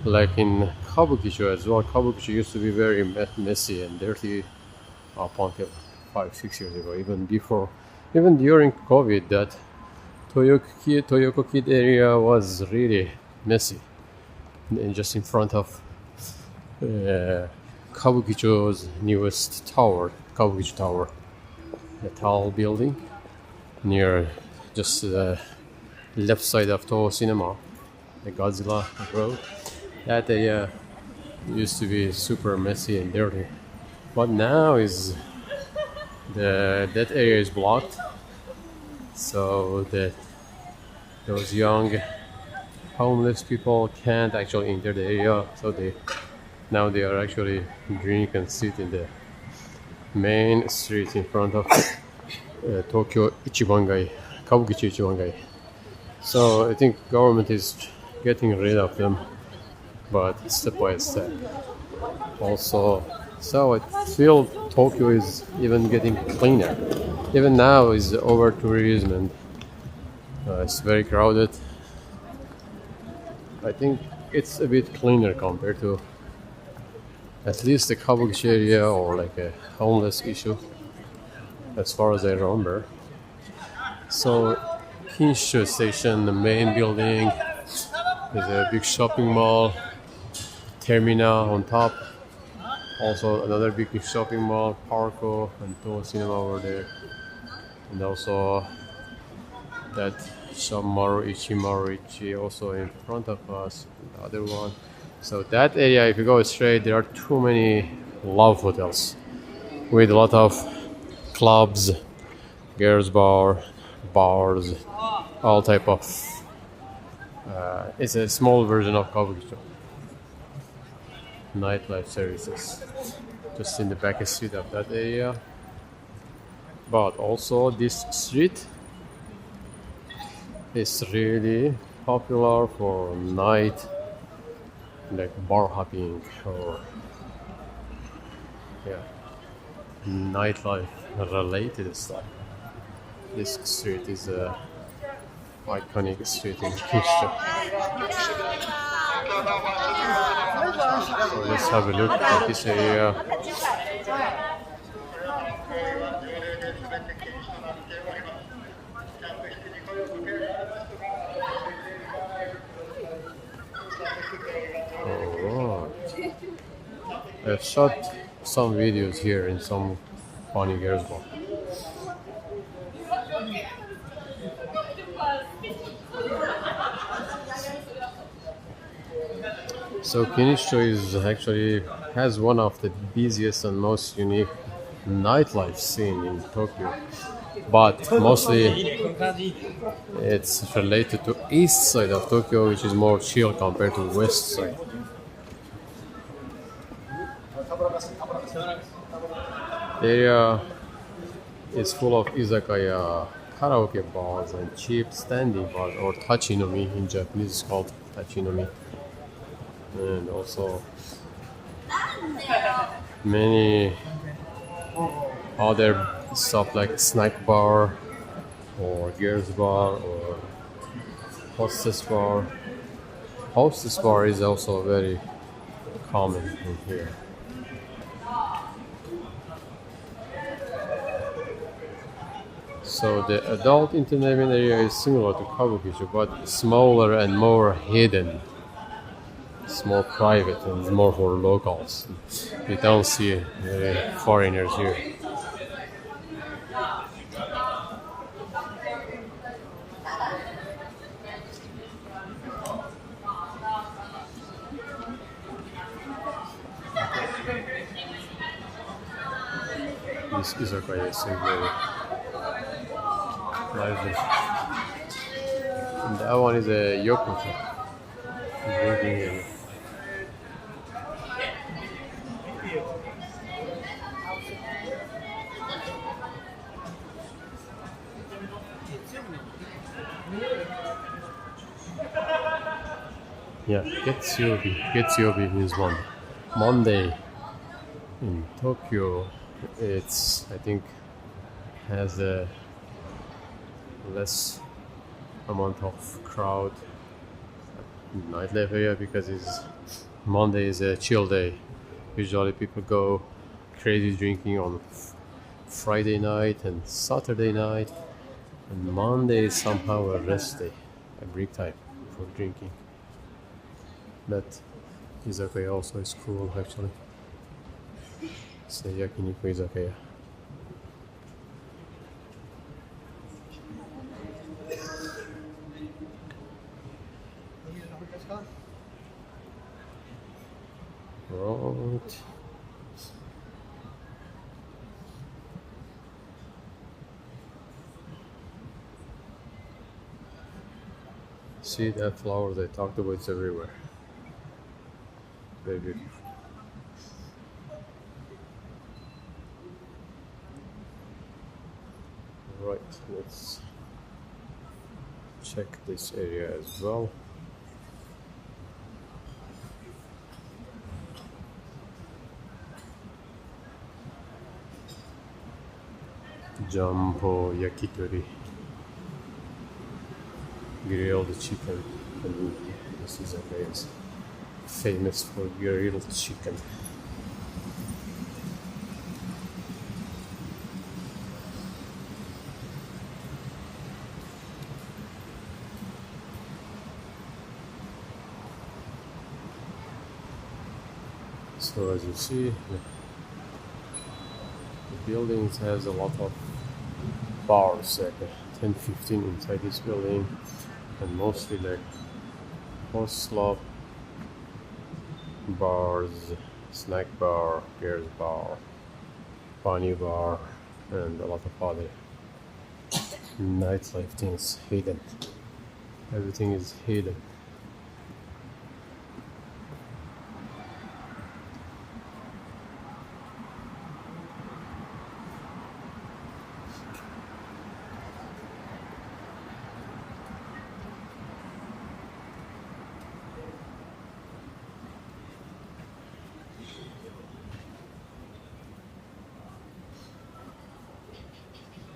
like in Kabukicho as well. Kabukicho used to be very messy and dirty up until 5-6 years ago, even before, even during COVID. That Toyoko Kid area was really messy, and just in front of Kabukicho's newest tower, Kabukicho Tower, the tall building near just the left side of Toho Cinema, the Godzilla Road. That area used to be super messy and dirty, but now is that area is blocked, so that those young homeless people can't actually enter the area. So now they are actually drink and sit in the main street in front of Tokyo Ichibangai, Kabukicho Ichibangai. So I think government is getting rid of them, but step by step. Also, so I feel Tokyo is even getting cleaner. Even now is over tourism and it's very crowded. I think it's a bit cleaner compared to at least the Kabukicho area, or like a homeless issue, as far as I remember. So Kinshicho Station, the main building, there's a big shopping mall, terminal on top. Also another big shopping mall, Parco and Toho Cinema over there. And also that Maruichi also in front of us, the other one. So that area, if you go straight, there are too many love hotels with a lot of clubs, girls bar, bars, all type of. It's a small version of Kabukicho. Nightlife services, just in the back street of that area. But also this street is really popular for night, like bar hopping or yeah, nightlife related stuff. This street is a iconic street in Kinshicho. So let's have a look at this area. Alright. I've shot some videos here in some funny girls bar. So Kinshicho is actually has one of the busiest and most unique nightlife scene in Tokyo, but mostly it's related to east side of Tokyo, which is more chill compared to west side. The area is full of izakaya, karaoke bars, and cheap standing bars, or tachinomi in Japanese is called tachinomi, and also many other stuff like snack bar or girls bar or hostess bar. Hostess bar is also very common in here. So the adult entertainment area is similar to Kabukicho, but smaller and more hidden. It's more private and it's more for locals. We don't see foreigners here. This izakaya is very lively. And that one is a yokocho drinking area. Yeah, Getsuyobi. Getsuyobi means Monday. Monday in Tokyo, it's I think has a less amount of crowd in nightlife area because it's Monday is a chill day. Usually people go crazy drinking on Friday night and Saturday night, and Monday is somehow a rest day, a break time for drinking. But izakaya also is cool actually. It's a yakiniku izakaya. Right. See that flower they talked about, it's everywhere. Very beautiful. Right, let's check this area as well. Jumbo yakitori, grilled chicken. And this is a place famous for grilled chicken. So as you see, the buildings has a lot of bars, like 10, 15 inside this building, and mostly like horse club, bars, snack bar, beers bar, bunny bar, and a lot of other nightlife things hidden. Everything is hidden.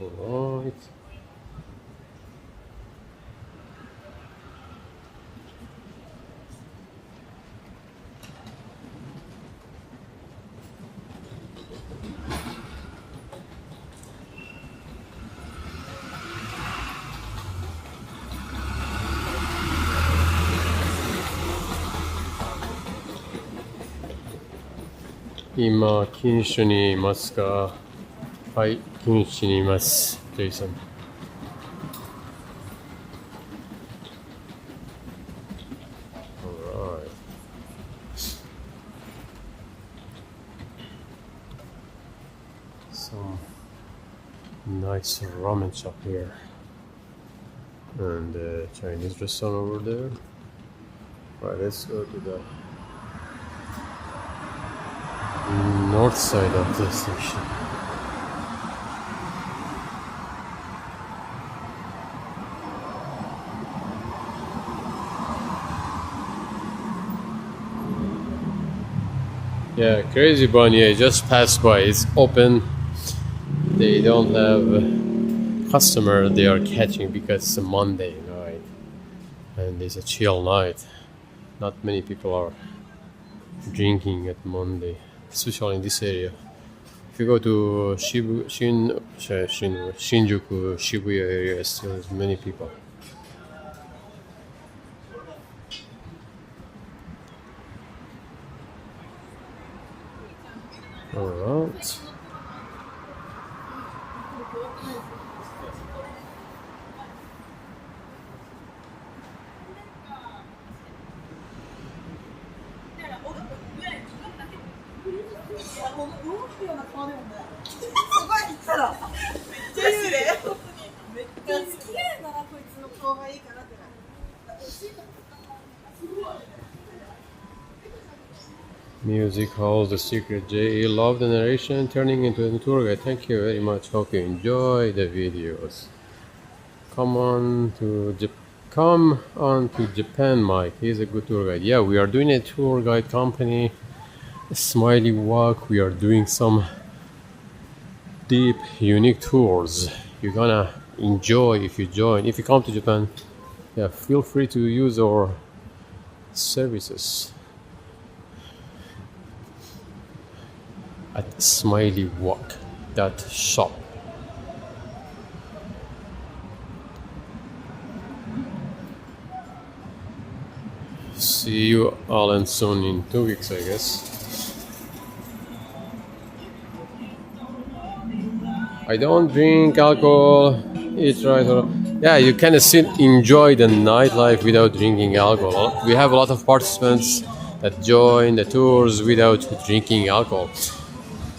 Alright. Ima Kinshicho ni imasu ka? Hai, Kinshicho ni imasu. Jason. Alright. Some nice ramen shop here. And a Chinese restaurant over there. Right, let's go to the north side of the station. Yeah, Crazy Bunny, I just passed by. It's open. They don't have customer they are catching because it's a Monday night and it's a chill night. Not many people are drinking at Monday, especially in this area. If you go to Shinjuku, Shibuya area, still there's many people. Alright. Music holds the secret. J.E. loved the narration, turning into a tour guide. Thank you very much. Hope you enjoy the videos. Come on to Japan, Mike. He's a good tour guide. Yeah, we are doing a tour guide company, Smiley Walk. We are doing some deep, unique tours. You're gonna enjoy if you join. If you come to Japan, yeah, feel free to use our services at SmileyWalk.shop. See you, Alan, soon in 2 weeks, I guess. I don't drink alcohol, eat right, or yeah, you can still enjoy the nightlife without drinking alcohol. We have a lot of participants that join the tours without drinking alcohol.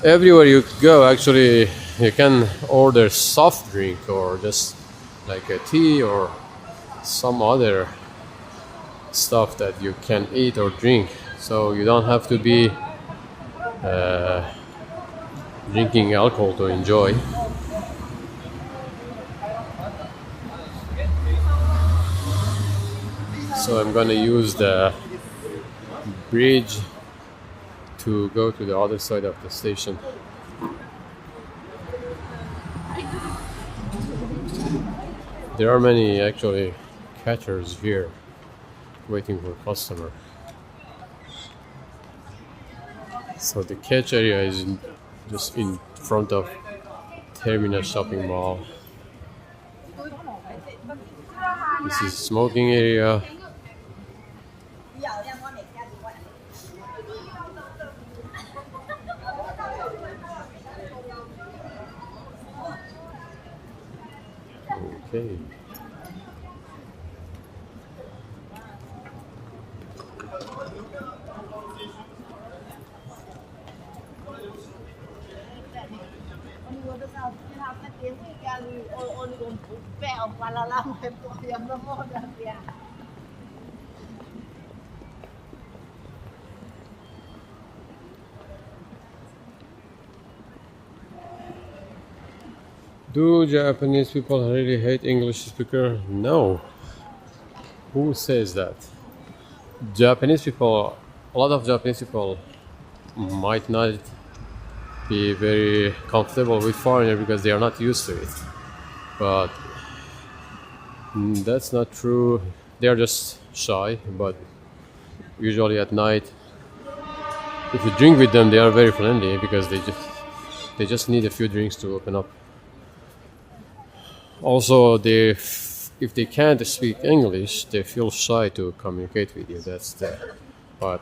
Everywhere you go, actually, you can order soft drink or just like a tea or some other stuff that you can eat or drink. So you don't have to be drinking alcohol to enjoy. So I'm gonna use the bridge to go to the other side of the station. There are many actually catchers here waiting for customer. So the catch area is just in front of Terminal Shopping Mall. This is smoking area. Okay. Do Japanese people really hate English speaker? No. Who says that? Japanese people, a lot of Japanese people might not be very comfortable with foreigner because they are not used to it. But that's not true. They are just shy, but usually at night, if you drink with them, they are very friendly because they just need a few drinks to open up. Also, if they can't speak English, they feel shy to communicate with you. That's the but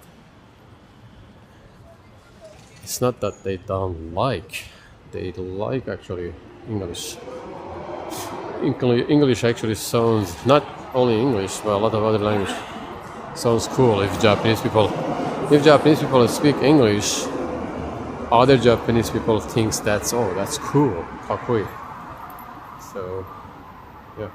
it's not that they don't like. They like actually English. English actually sounds not only English but a lot of other language sounds cool if Japanese people speak English. Other Japanese people thinks that's cool, kakoi. So yeah.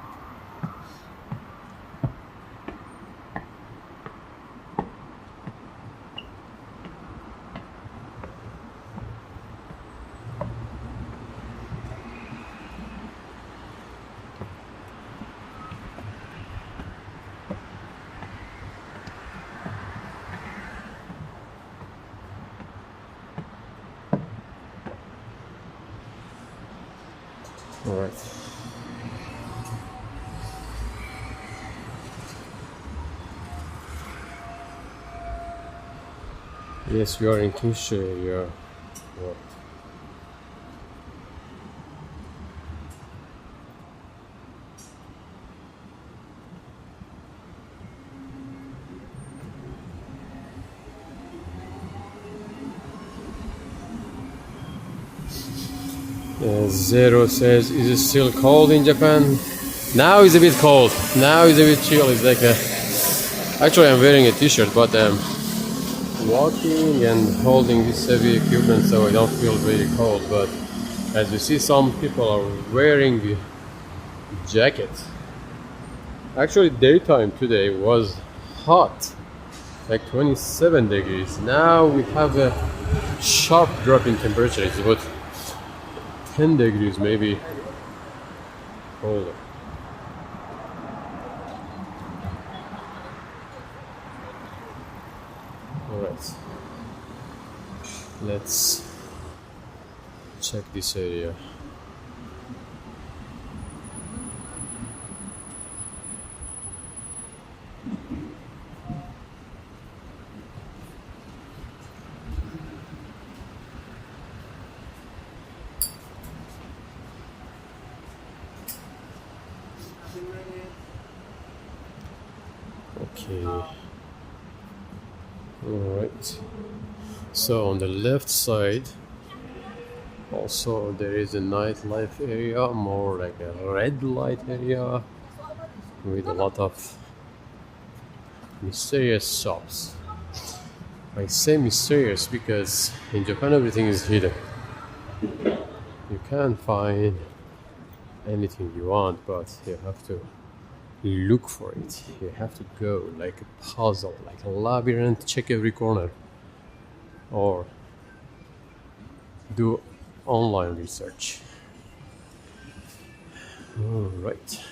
All right. Yes, we are in Kinshicho area. What? Zero says, is it still cold in Japan? Now it's a bit cold. Now it's a bit chill. It's like actually I'm wearing a t-shirt, but I'm walking and holding this heavy equipment so I don't feel very cold. But as you see, some people are wearing jackets. Actually, daytime today was hot, like 27 degrees. Now we have a sharp drop in temperature. It's about 10 degrees maybe colder. Alright, let's check this area. Okay. Alright. So on the left side also there is a nightlife area, more like a red light area with a lot of mysterious shops. I say mysterious because in Japan everything is hidden. You can't find anything you want, but you have to look for it. You have to go like a puzzle, like a labyrinth, check every corner, or do online research. All right.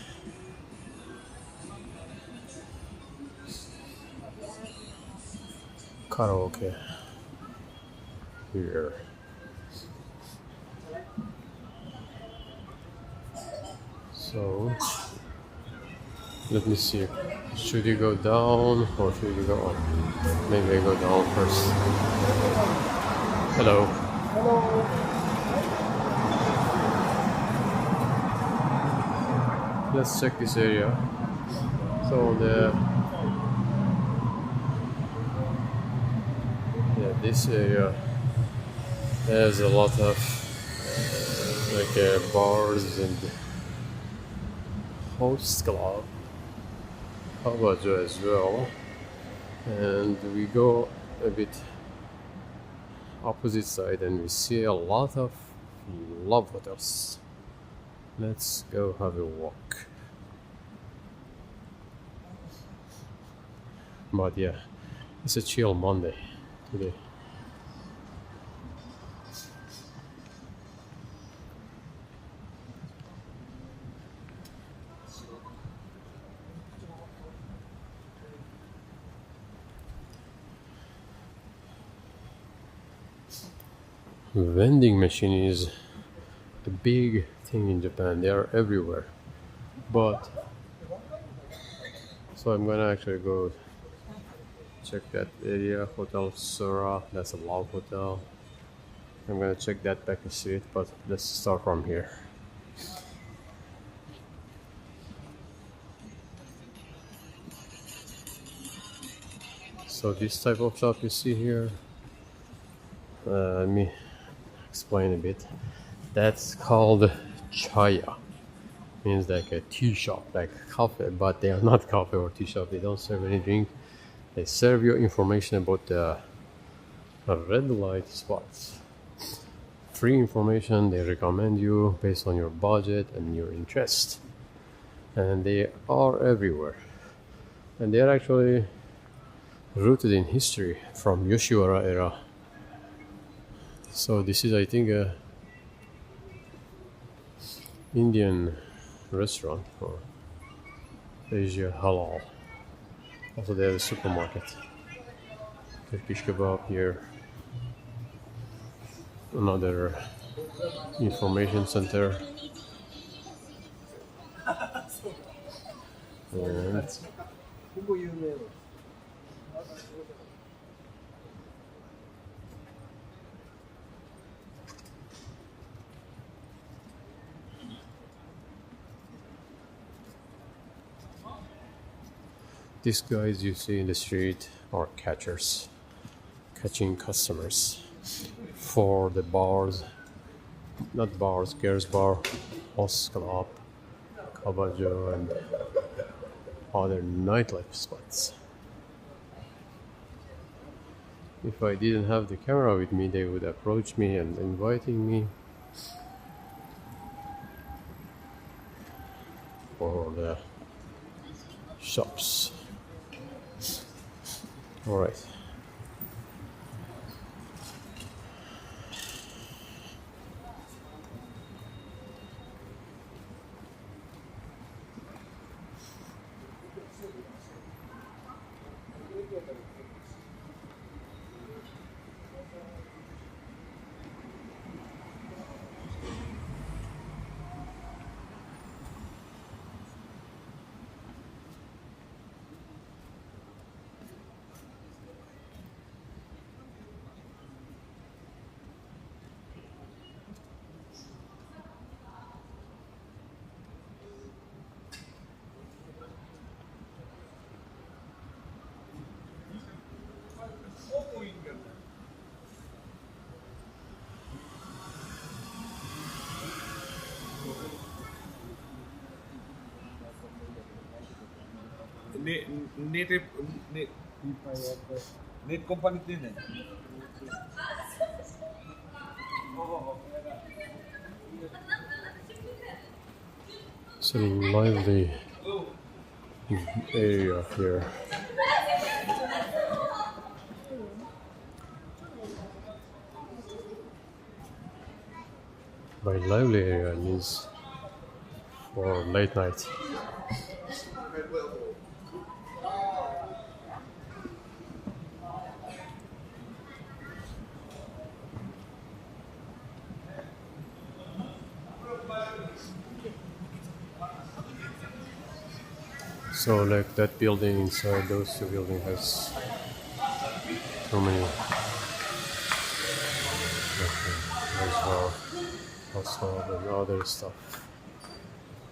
Karaoke here. So let me see. Should you go down or should you go up? Maybe I go down first. Hello. Hello. Let's check this area. So this area has a lot of bars and host club, Kameido as well, and we go a bit opposite side and we see a lot of love hotels. Let's go have a walk. But yeah, it's a chill Monday today. Vending machine is a big thing in Japan. They are everywhere. But so I'm gonna actually go check that area. Hotel Sura, that's a love hotel. I'm gonna check that back street, but let's start from here. So this type of shop you see here, let me explain a bit. That's called chaya. Means like a tea shop, like coffee, but they are not coffee or tea shop. They don't serve any drink. They serve you information about the red light spots. Free information. They recommend you based on your budget and your interest. And they are everywhere. And they are actually rooted in history from Yoshiwara era. So this is, I think, a Indian restaurant or Asia halal. Also, they have a supermarket. Turkish kebab here. Another information center. And these guys you see in the street are catchers, catching customers for the bars, not bars, girls bar, host club, Kameido, and other nightlife spots. If I didn't have the camera with me, they would approach me and inviting me for the shops. All right. Net company din eh. It's a lively area here. By lively area means for late night. So like that building inside those two buildings has so many also and other stuff.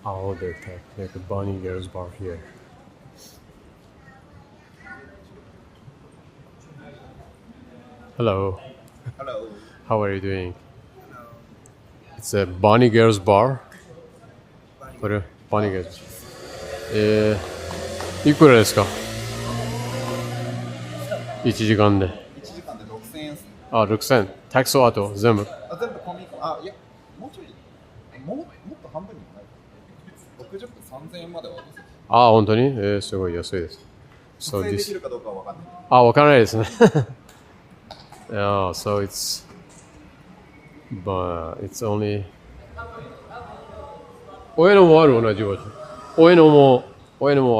Other tech, like a Bunny Girls bar here. Hello. Hello. How are you doing? It's a Bunny Girls bar. What a Bunny Girls. いくらですか ?1 時間で。1時間で6000円ですね。あ、6000。タクスはあと全部。あ、全部込み、あ、いや、もうちょいもっと半分にもない60分3000円まではです。あ、本当にすごい安いです。撮影できるかどうかは分かんない。あ、わからないですね。Yeah, so it's only おえのもある同じ場所。おえのも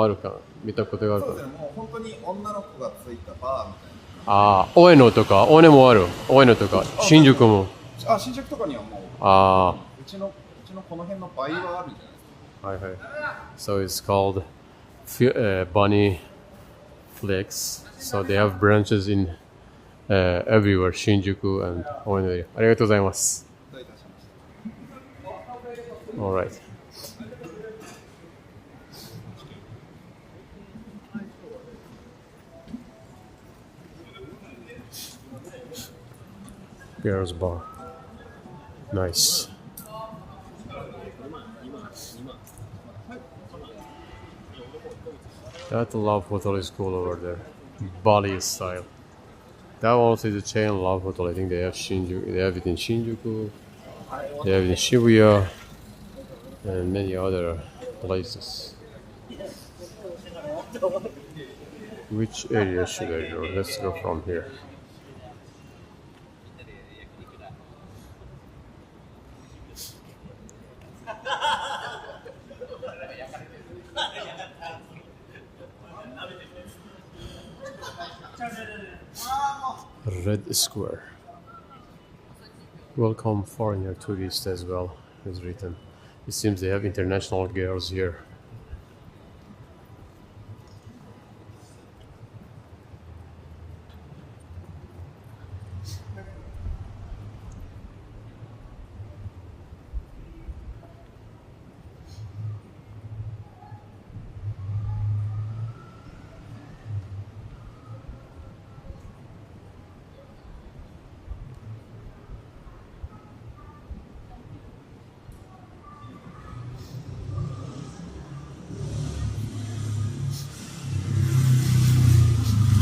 あるか見たことがあるかそうですね、もう本当に女の子がついたバーみたいな。ああ、おえのとか、おえのもある。おえのとか、新宿も。あ、新宿とかにはもう、あうちのこの辺の倍はあるんじゃないですか。あ、はいはい。So it's called Bunny Flex. So they have branches in everywhere, 新宿 and おえのエリア。ありがとうございます。どういたしました。Alright. Girls bar. Nice. That Love Hotel is cool over there. Bali style. That one is a chain Love Hotel. I think they have Shinjuku. They have it in Shinjuku. They have it in Shibuya. And many other places. Which area should I go? Let's go from here. Red Square. Welcome foreigner tourists as well is written. It seems they have international girls here.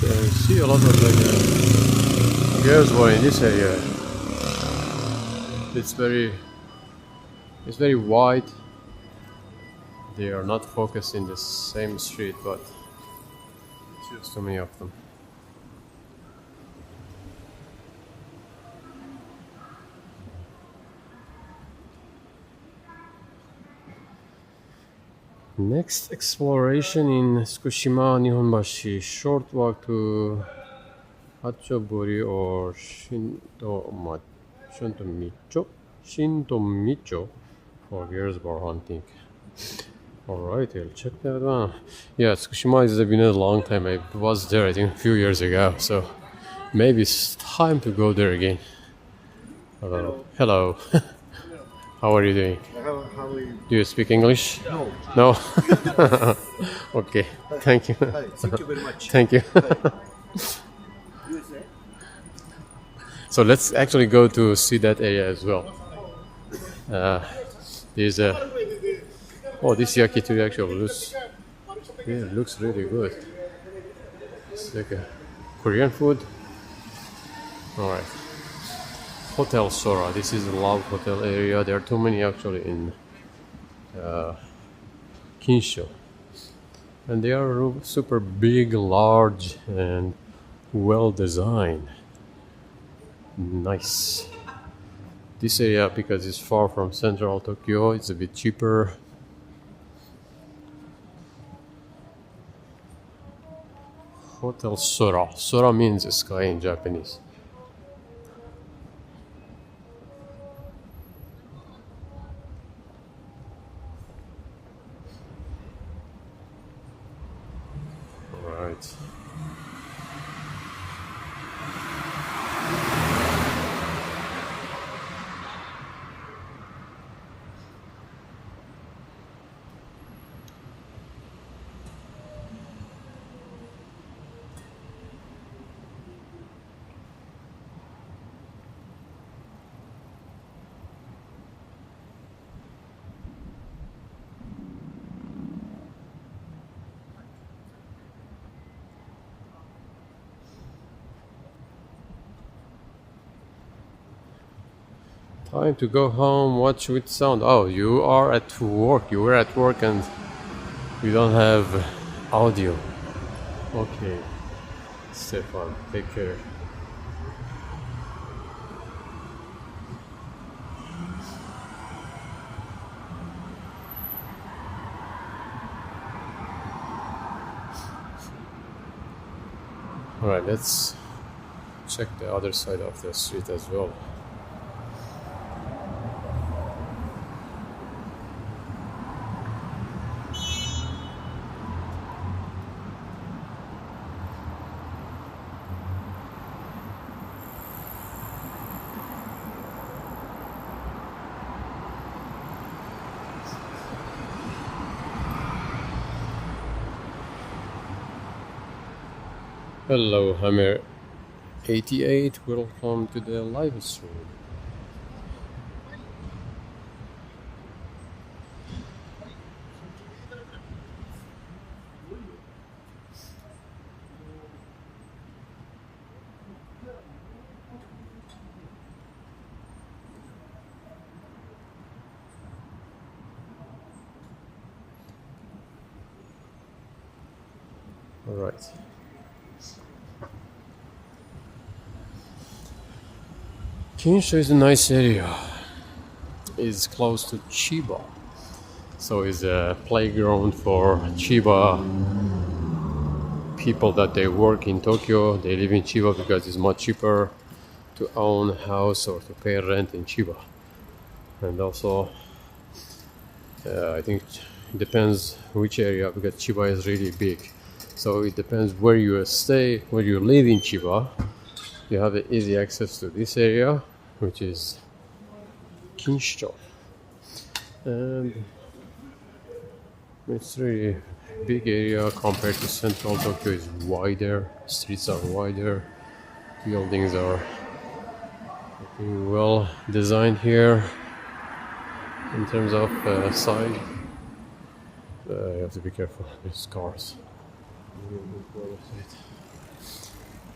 I see a lot of girls were in this area. It's very wide. They are not focused in the same street, but just too many of them. Next exploration in Tsukushima, Nihonbashi. Short walk to Hachobori or Shintomicho for girls bar hunting. Alright, I'll check that one. Yeah, Tsukushima has been a long time. I was there, I think, a few years ago, so maybe it's time to go there again. Hello. Hello. How are you doing? How are you? Do you speak English? No. No? Okay, thank you. Thank you very much. Thank you. So let's actually go to see that area as well. There's a this yakitori actually looks really good. It's like a Korean food. All right. Hotel Sora. This is a Love Hotel area. There are too many actually in Kinshicho. And they are super big, large, and well designed. Nice. This area, because it's far from central Tokyo, it's a bit cheaper. Hotel Sora. Sora means sky in Japanese. Right. Time to go home, watch with sound. Oh, you are at work. You were at work and you don't have audio. Okay, Stefan, take care. Alright, let's check the other side of the street as well. Hello, Hammer 88. Welcome to the live stream. All right. Kinshicho is a nice area. It's close to Chiba, so it's a playground for Chiba people that they work in Tokyo. They live in Chiba because it's much cheaper to own a house or to pay rent in Chiba. And also, I think it depends which area because Chiba is really big. So it depends where you stay, where you live in Chiba. You have easy access to this area, which is Kinshicho. And it's really big area compared to central Tokyo. Is wider, streets are wider, buildings are well designed here in terms of size. You have to be careful with cars.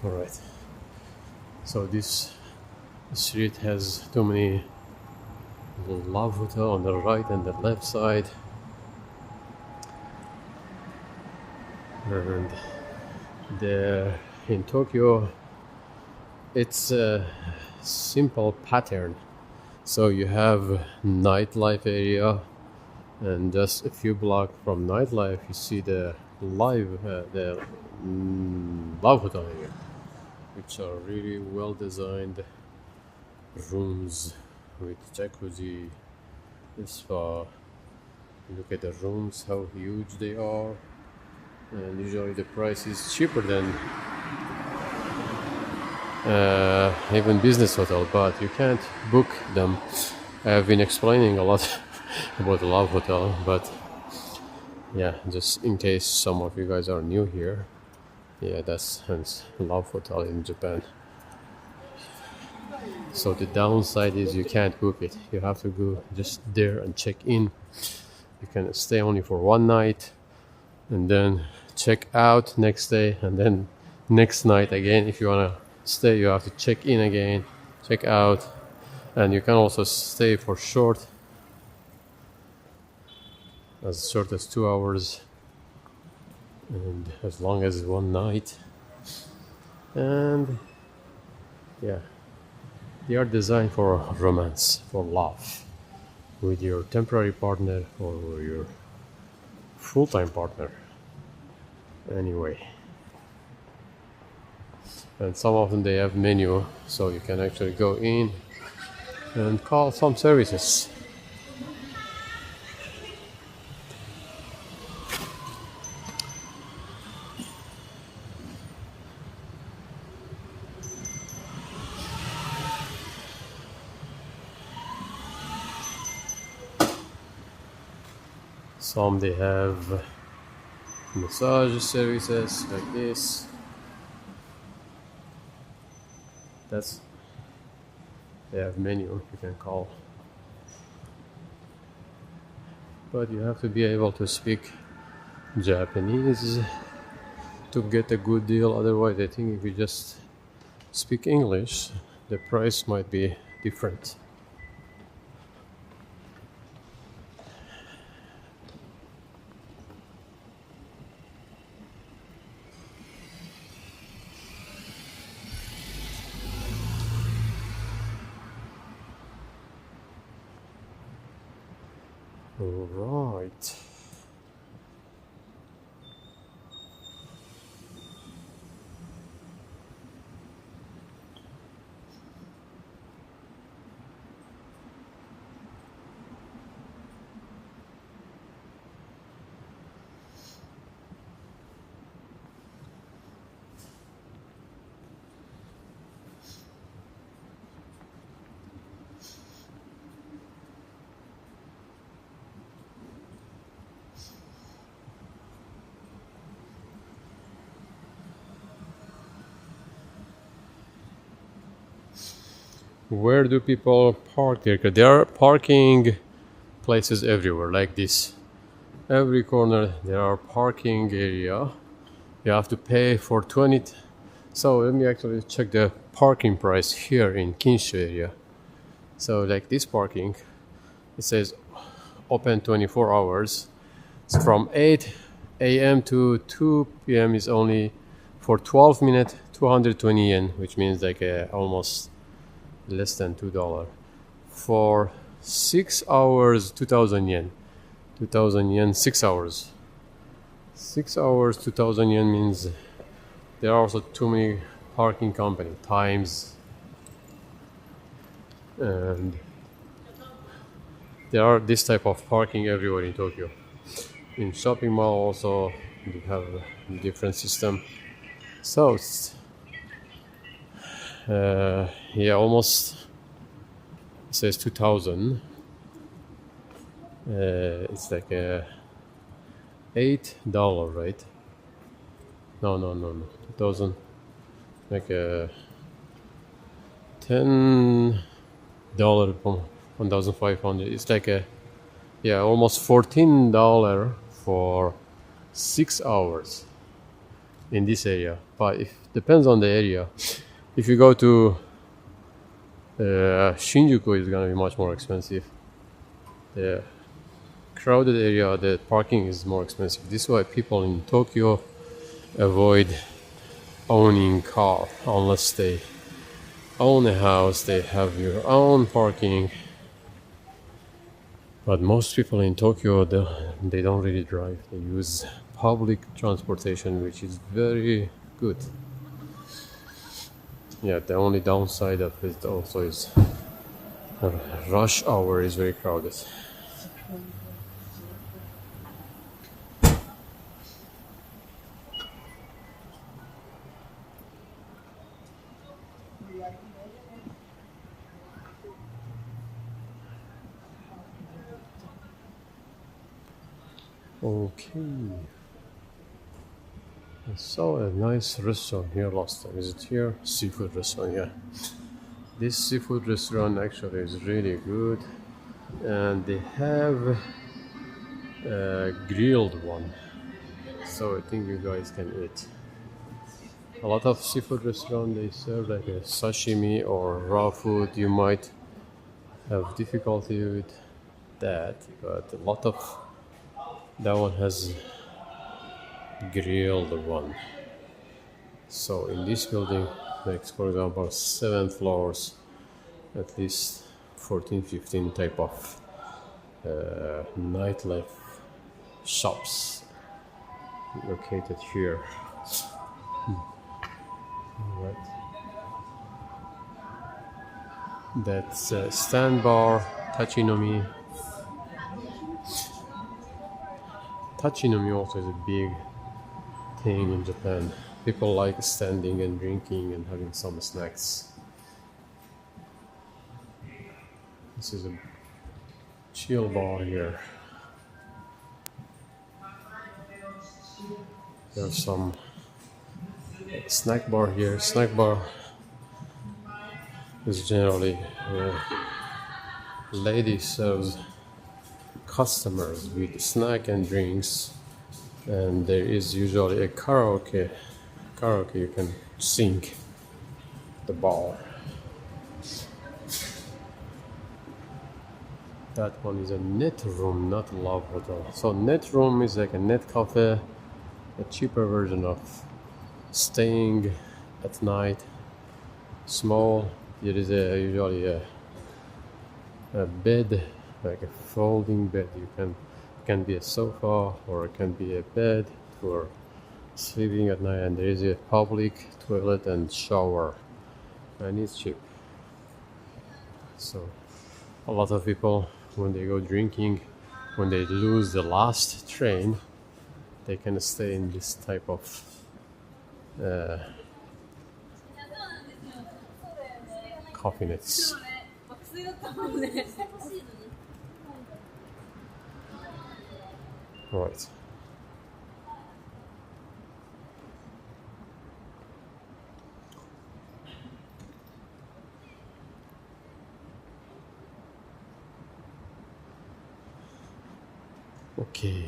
Alright, so this street has too many love hotel on the right and the left side, and in Tokyo it's a simple pattern. So you have nightlife area, and just a few blocks from nightlife you see the love hotel area, which are really well designed rooms with jacuzzi, spa. Look at the rooms, how huge they are, and usually the price is cheaper than even business hotel, but you can't book them. I have been explaining a lot about the love hotel, but yeah, just in case some of you guys are new here, yeah, that's hence love hotel in Japan. So the downside is you can't book it. You have to go just there and check in. You can stay only for one night and then check out next day, and then next night again. If you want to stay, you have to check in again, check out, and you can also stay for as short as 2 hours and as long as one night. And yeah, they are designed for romance, for love, with your temporary partner or your full-time partner. Anyway, and some of them they have menu, so you can actually go in and call some services. Some they have massage services like this. They have menu you can call, but you have to be able to speak Japanese to get a good deal. Otherwise, I think if you just speak English, the price might be different. Right. Where do people park there? 'Cause there are parking places everywhere like this. Every corner there are parking area. You have to pay for 20. So let me actually check the parking price here in Kinshicho area. So like this parking, it says open 24 hours. It's from 8 a.m. to 2 p.m. is only for 12 minutes, 220 yen, which means like almost less than $2. For 6 hours, 2,000 yen. 2,000 yen, 6 hours. 6 hours, 2,000 yen means there are also too many parking company times, and there are this type of parking everywhere in Tokyo. In shopping mall also we have a different system. So it's, yeah, almost it says 2,000. It's like $8, right? No. 2,000, like $10 from 1,500. It's like almost $14 for 6 hours in this area. But it depends on the area. If you go to Shinjuku, it's gonna be much more expensive. The crowded area, the parking is more expensive. This is why people in Tokyo avoid owning car unless they own a house, they have your own parking. But most people in Tokyo, they don't really drive. They use public transportation, which is very good. Yeah, the only downside of it also is rush hour is very crowded. Okay. I saw a nice restaurant here last time. Is it here? Seafood restaurant, yeah. This seafood restaurant actually is really good. And they have a grilled one. So I think you guys can eat. A lot of seafood restaurants, they serve like a sashimi or raw food. You might have difficulty with that, but a lot of that one has grilled one. So in this building, like for example 7 floors, at least 14-15 type of nightlife shops located here. Alright. That's stand bar, tachinomi. Tachinomi also is a big thing in Japan. People like standing and drinking and having some snacks. This is a chill bar here. There's some snack bar here. Snack bar is generally lady serves customers with snack and drinks, and there is usually a karaoke you can sing at the bar. That one is a net room, not a love hotel. So net room is like a net cafe, a cheaper version of staying at night. Small. There is usually a bed like a folding bed. You can be a sofa or it can be a bed for sleeping at night, and there is a public toilet and shower, and it's cheap. So a lot of people, when they go drinking, when they lose the last train, they can stay in this type of uh, cabinets. Right. Okay.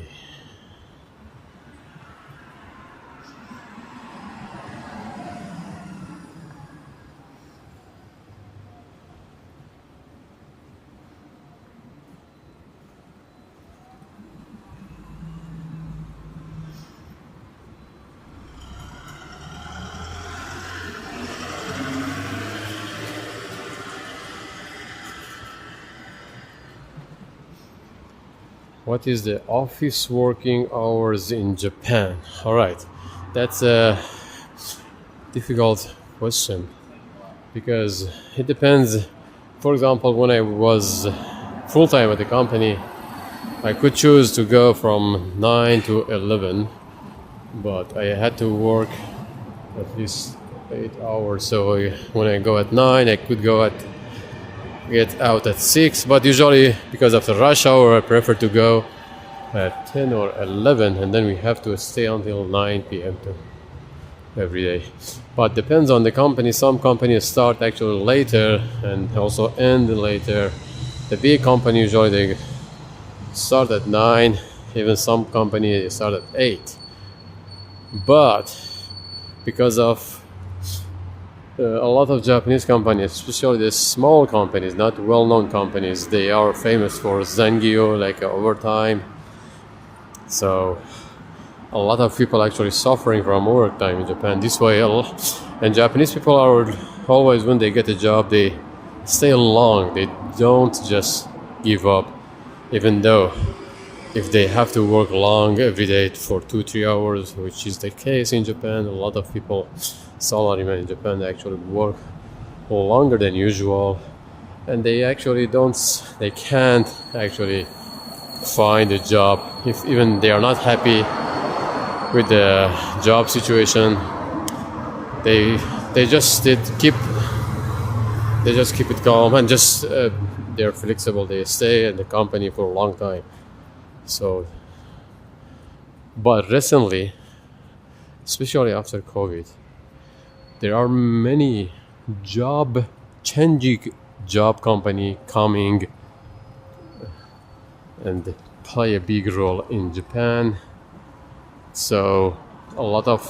What is the office working hours in Japan? All right, that's a difficult question because it depends. For example, when I was full time at the company, I could choose to go from 9 to 11, but I had to work at least 8 hours. So when I go at 9, I could get out at 6, but usually because of the rush hour I prefer to go at 10 or 11, and then we have to stay until 9 p.m. every day. But depends on the company. Some companies start actually later and also end later. The big company usually they start at 9, even some companies start at 8. But because of a lot of Japanese companies, especially the small companies, not well-known companies, they are famous for zangyo, like overtime. So a lot of people actually suffering from overtime in Japan. This way, and Japanese people are always, when they get a job, they stay long. They don't just give up, even though if they have to work long every day for 2-3 hours, which is the case in Japan. A lot of people, salarymen in Japan, they actually work longer than usual, and they can't actually find a job if even they are not happy with the job situation. They just keep it calm and just they're flexible. They stay at the company for a long time. So, but recently, especially after COVID, there are many changing job company coming and play a big role in Japan. So a lot of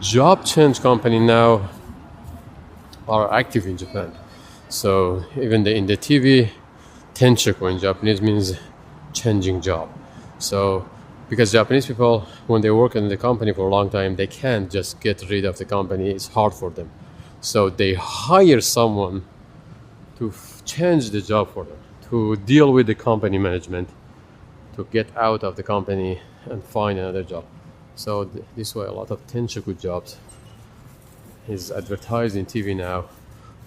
job change company now are active in Japan. So even in the TV, Tenjin in Japanese means changing job. So because Japanese people, when they work in the company for a long time, they can't just get rid of the company. It's hard for them. So they hire someone to change the job for them, to deal with the company management, to get out of the company and find another job. So this way, a lot of Tenjin jobs is advertised in TV now.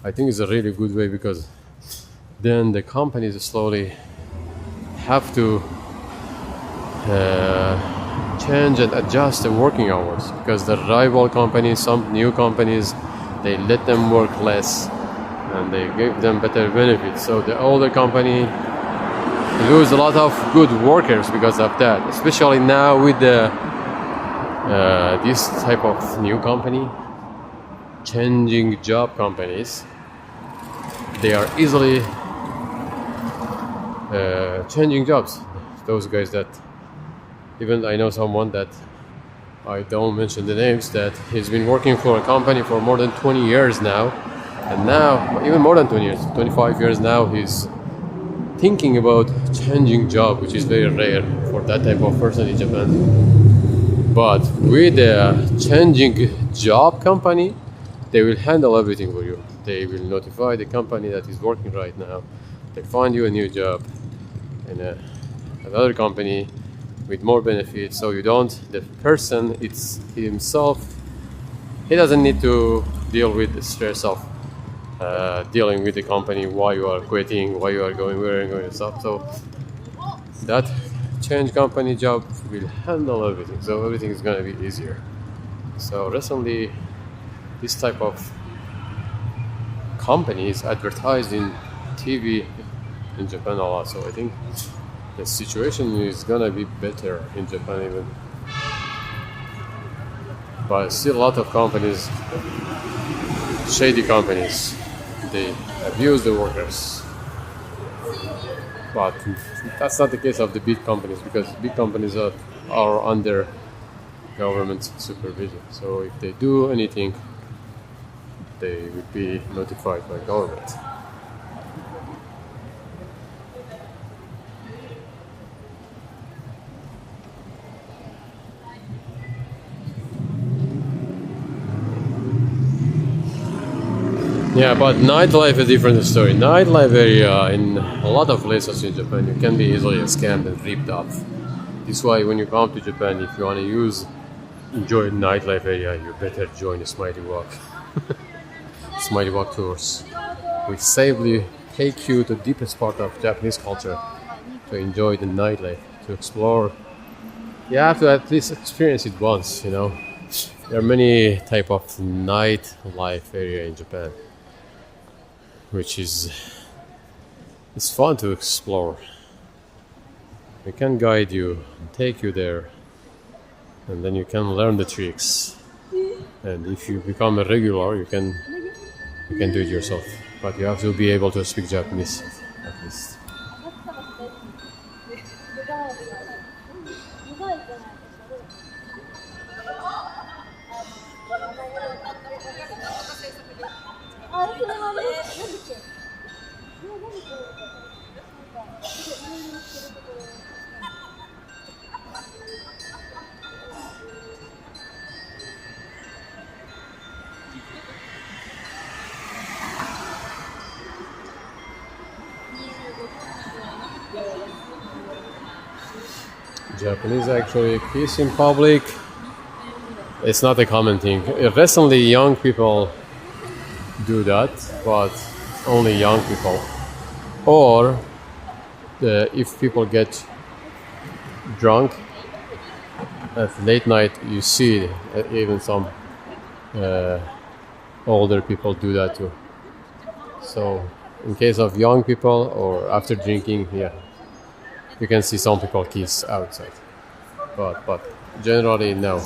I think it's a really good way because then the companies slowly have to change and adjust the working hours, because the rival companies, some new companies, they let them work less and they give them better benefits. So the older company lose a lot of good workers because of that. Especially now with the this type of new company, changing job companies, they are easily changing jobs. Those guys that, even I know someone that, I don't mention the names, that he's been working for a company for more than 20 years now, and now, even more than 20 years, 25 years now, he's thinking about changing job, which is very rare for that type of person in Japan. But with a changing job company, they will handle everything for you. They will notify the company that is working right now, They find you a new job in another company with more benefits, so you don't. The person, it's himself. He doesn't need to deal with the stress of dealing with the company, why you are quitting, why you are going, where you're going and stuff. So that change company job will handle everything. So everything is gonna be easier. So recently, this type of company is advertised in TV in Japan a lot. So I think the situation is gonna be better in Japan even. But still a lot of companies, shady companies, they abuse the workers. But that's not the case of the big companies, because big companies are under government supervision. So if they do anything, they will be notified by government. Yeah, but nightlife is a different story. Nightlife area in a lot of places in Japan, you can be easily scammed and ripped off. This is why when you come to Japan, if you want to enjoy nightlife area, you better join the Smighty Walk. Smighty Walk tours, which safely take you to the deepest part of Japanese culture to enjoy the nightlife, to explore. You have to at least experience it once, you know. There are many type of nightlife area in Japan, which is it's fun to explore. We can guide you and take you there, and then you can learn the tricks. And if you become a regular, you can do it yourself. But you have to be able to speak Japanese at least. Japanese actually kiss in public. It's not a common thing. Recently, young people do that, but only young people. Or if people get drunk at late night, you see even some older people do that too. So in case of young people or after drinking, yeah, you can see some people kiss outside. But generally no,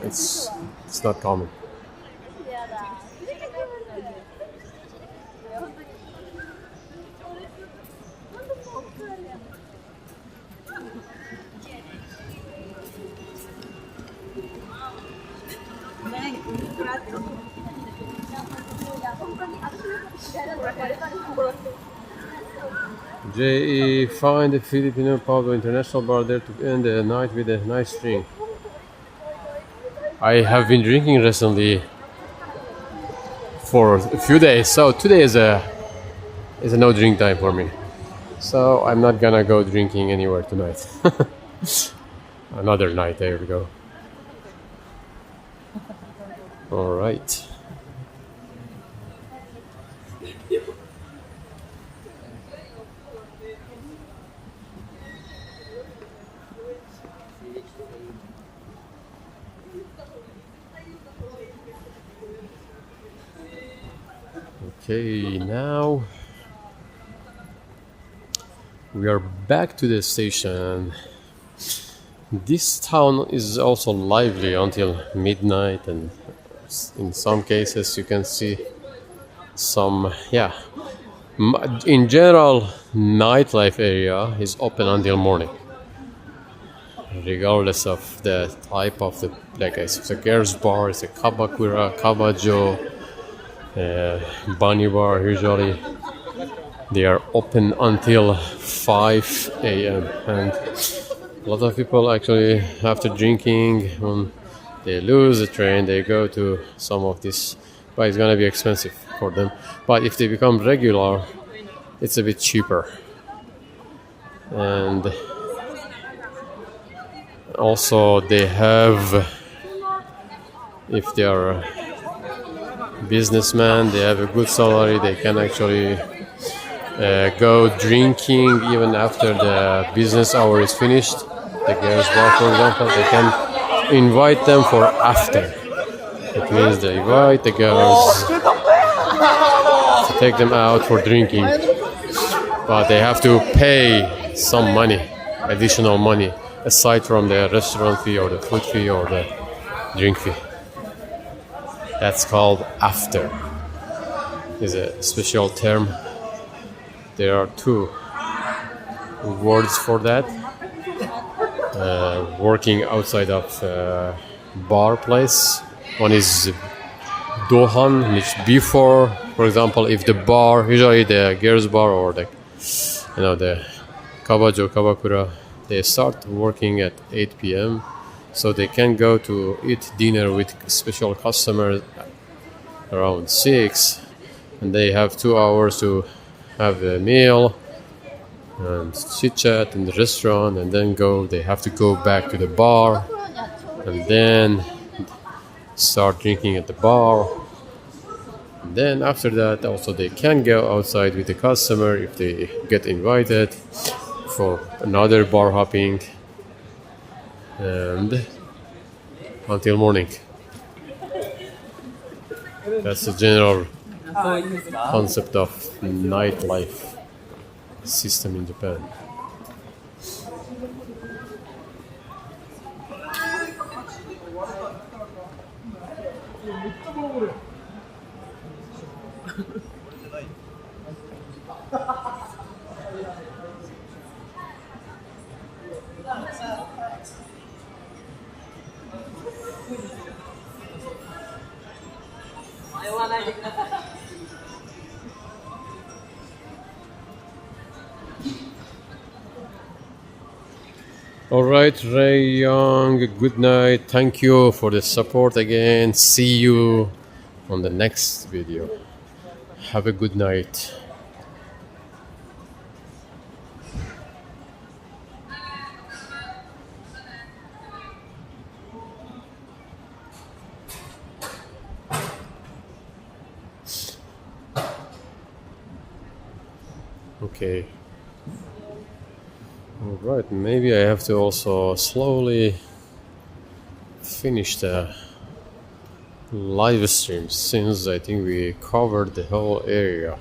it's not common. JE, find a Filipino pub or international bar there to end the night with a nice drink. I have been drinking recently for a few days, so today is a no drink time for me. So I'm not gonna go drinking anywhere tonight. Another night, there we go. All right. Okay, now we are back to the station. This town is also lively until midnight, and in some cases you can see some, yeah. In general, nightlife area is open until morning, regardless of the type of the, like it's a girls bar, it's a kabakura, kabajo, bunny bar. Usually they are open until 5 a.m. and a lot of people actually, after drinking, when they lose the train, they go to some of this, but it's gonna be expensive for them. But if they become regular, it's a bit cheaper. And also they have, if they are a businessman, they have a good salary, they can actually go drinking even after the business hour is finished. The girls bar, for example, they can invite them for after. It means they invite the girls to take them out for drinking, but they have to pay some money, additional money, aside from the restaurant fee or the food fee or the drink fee. That's called after. Is a special term. There are two words for that. Working outside of bar place. One is dohan, which before, for example, if the bar, usually the girls bar or the kabajo, kabakura, they start working at 8 p.m. So they can go to eat dinner with special customers around 6, and they have 2 hours to have a meal and chit chat in the restaurant, and then they have to go back to the bar and then start drinking at the bar. And then after that also they can go outside with the customer if they get invited for another bar hopping, and until morning. That's the general concept of nightlife system in Japan. All right, Ray Young, good night. Thank you for the support again. See you on the next video. Have a good night. Okay. Alright, maybe I have to also slowly finish the live stream, since I think we covered the whole area.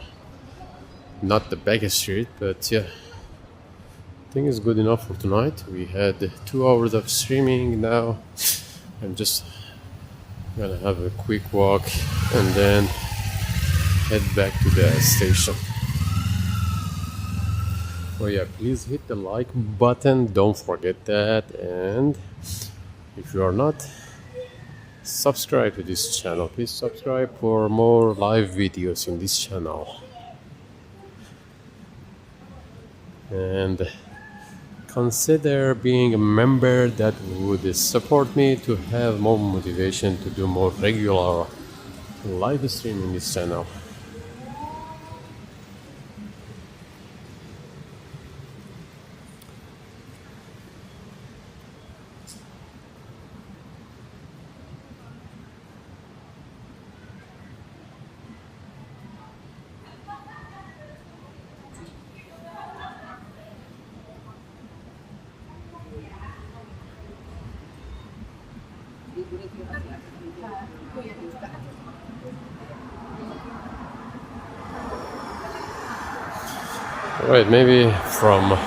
Not the back street, but yeah, I think it's good enough for tonight. We had 2 hours of streaming. Now I'm just gonna have a quick walk and then head back to the station. Oh yeah, please hit the like button, don't forget that. And if you are not subscribed to this channel, please subscribe for more live videos in this channel. And consider being a member, that would support me to have more motivation to do more regular live stream in this channel. Right, maybe from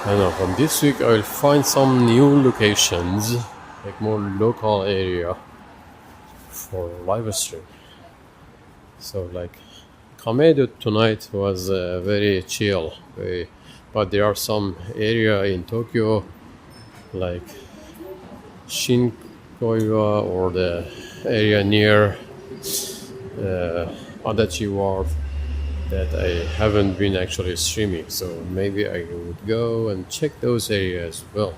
from this week I will find some new locations, like more local area for live stream. So like Kameido tonight was very chill, but there are some area in Tokyo like Shinkoiwa or the area near Adachi Wharf that I haven't been actually streaming, so maybe I would go and check those areas as well.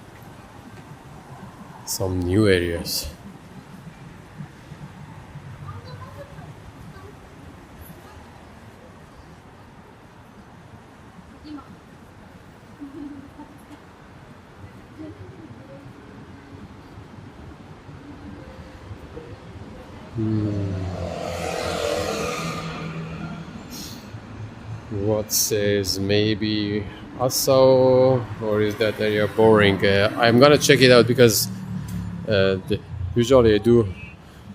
Some new areas. What says maybe Asao, or is that area boring? I'm gonna check it out because usually I do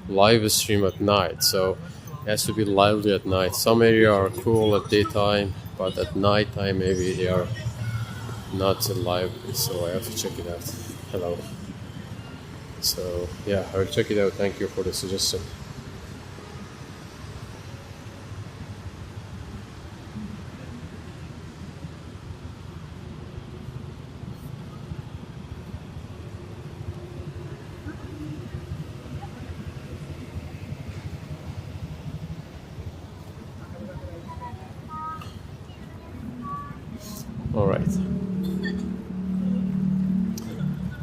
live stream at night, so it has to be lively at night. Some areas are cool at daytime, but at night time maybe they are not lively, so I have to check it out. Hello. So yeah, I will check it out. Thank you for the suggestion. All right.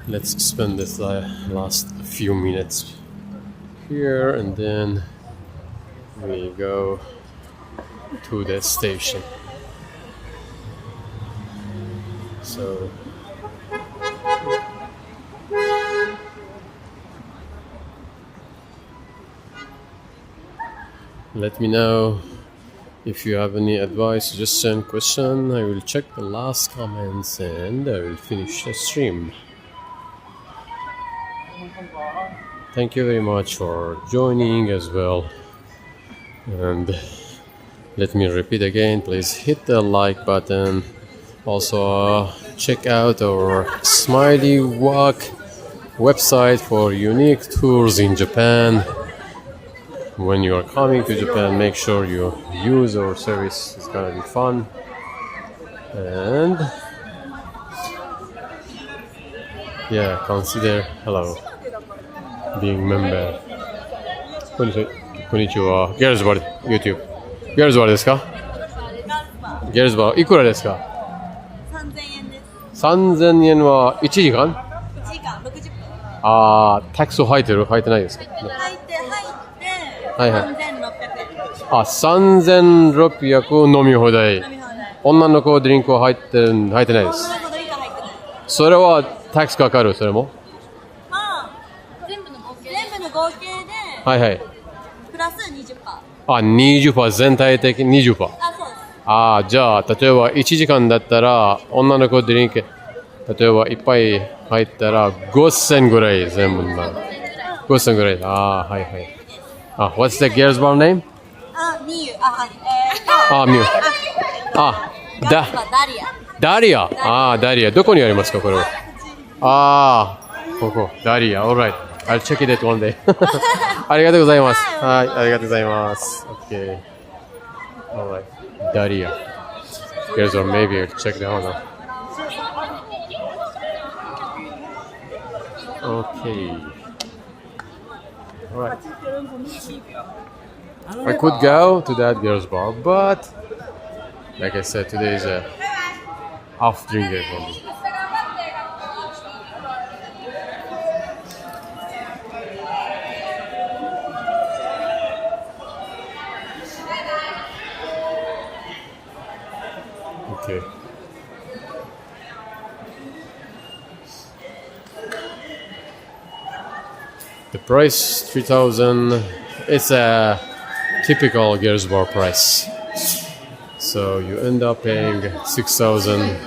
Let's spend this last few minutes here, and then we go to the station. So let me know if you have any advice, suggestion, question. I will check the last comments and I will finish the stream. Thank you very much for joining as well. And let me repeat again, please hit the like button. Also check out our Smiley Walk website for unique tours in Japan. When you are coming to Japan, make sure you use our service. It's gonna be fun. And yeah, consider being member. こんにちは。ギャルズバー YouTube。ギャルズバーですか？ギャルズバーいくらですか？3000円です。3000円は1時間？1時間60分。あー、タクス入ってる？入ってないですか？入って、はいはい。3600円。あ、3600飲み放題。女の子ドリンクは入ってないです。女の子ドリンクは入ってない。それはタクスかかる？それも？全部の合計で、はいはい。プラス 20%。あ、20%、全体的に 20%。あ、そうです。あ、じゃあ、例えば1時間だったら、女の子ドリンク、例えばいっぱい入ったら5000ぐらい全部な。5000ぐらい。あ、はいはい。あ、what's the girl's bar name? あ、ミユ。あ、ミユ。あ、ダリア。あ、ダリア。どこにありますか、これは。あ、ここ。ダリア。alright。I'll check it out one day. ありがとうございます。はい、ありがとうございます。Okay. Alright. Daria. Girls, or maybe I'll check that one out. Okay. Alright. I could go to that girls bar, but like I said, today is a off drink day for me. Okay. The price 3,000. It's a typical girls bar price. So you end up paying 6,000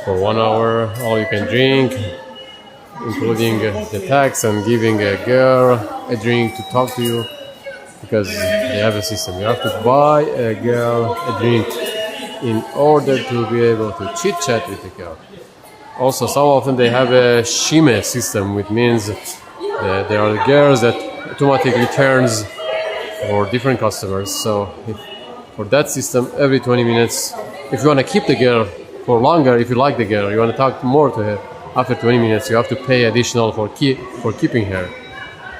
for 1 hour. All you can drink, including the tax and giving a girl a drink to talk to you, because they have a system. You have to buy a girl a drink in order to be able to chit-chat with the girl. Also, some of them they have a shime system, which means that there are girls that automatically turns for different customers. So for that system, every 20 minutes, if you want to keep the girl for longer, if you like the girl, you want to talk more to her, after 20 minutes you have to pay additional for keeping her.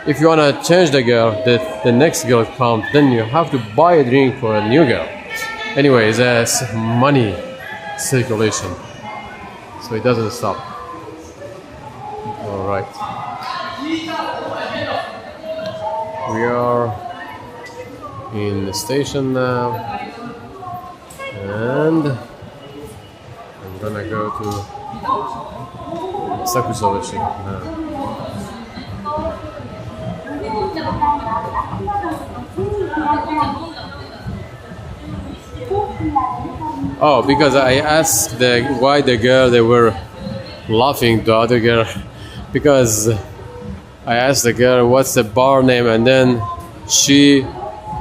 If you want to change the girl, the next girl comes, then you have to buy a drink for a new girl. Anyways, there's money circulation, so it doesn't stop. All right, we are in the station now, and I'm gonna go to Sakusabashi. Oh, because I asked why the girl they were laughing, the other girl, because I asked the girl what's the bar name, and then she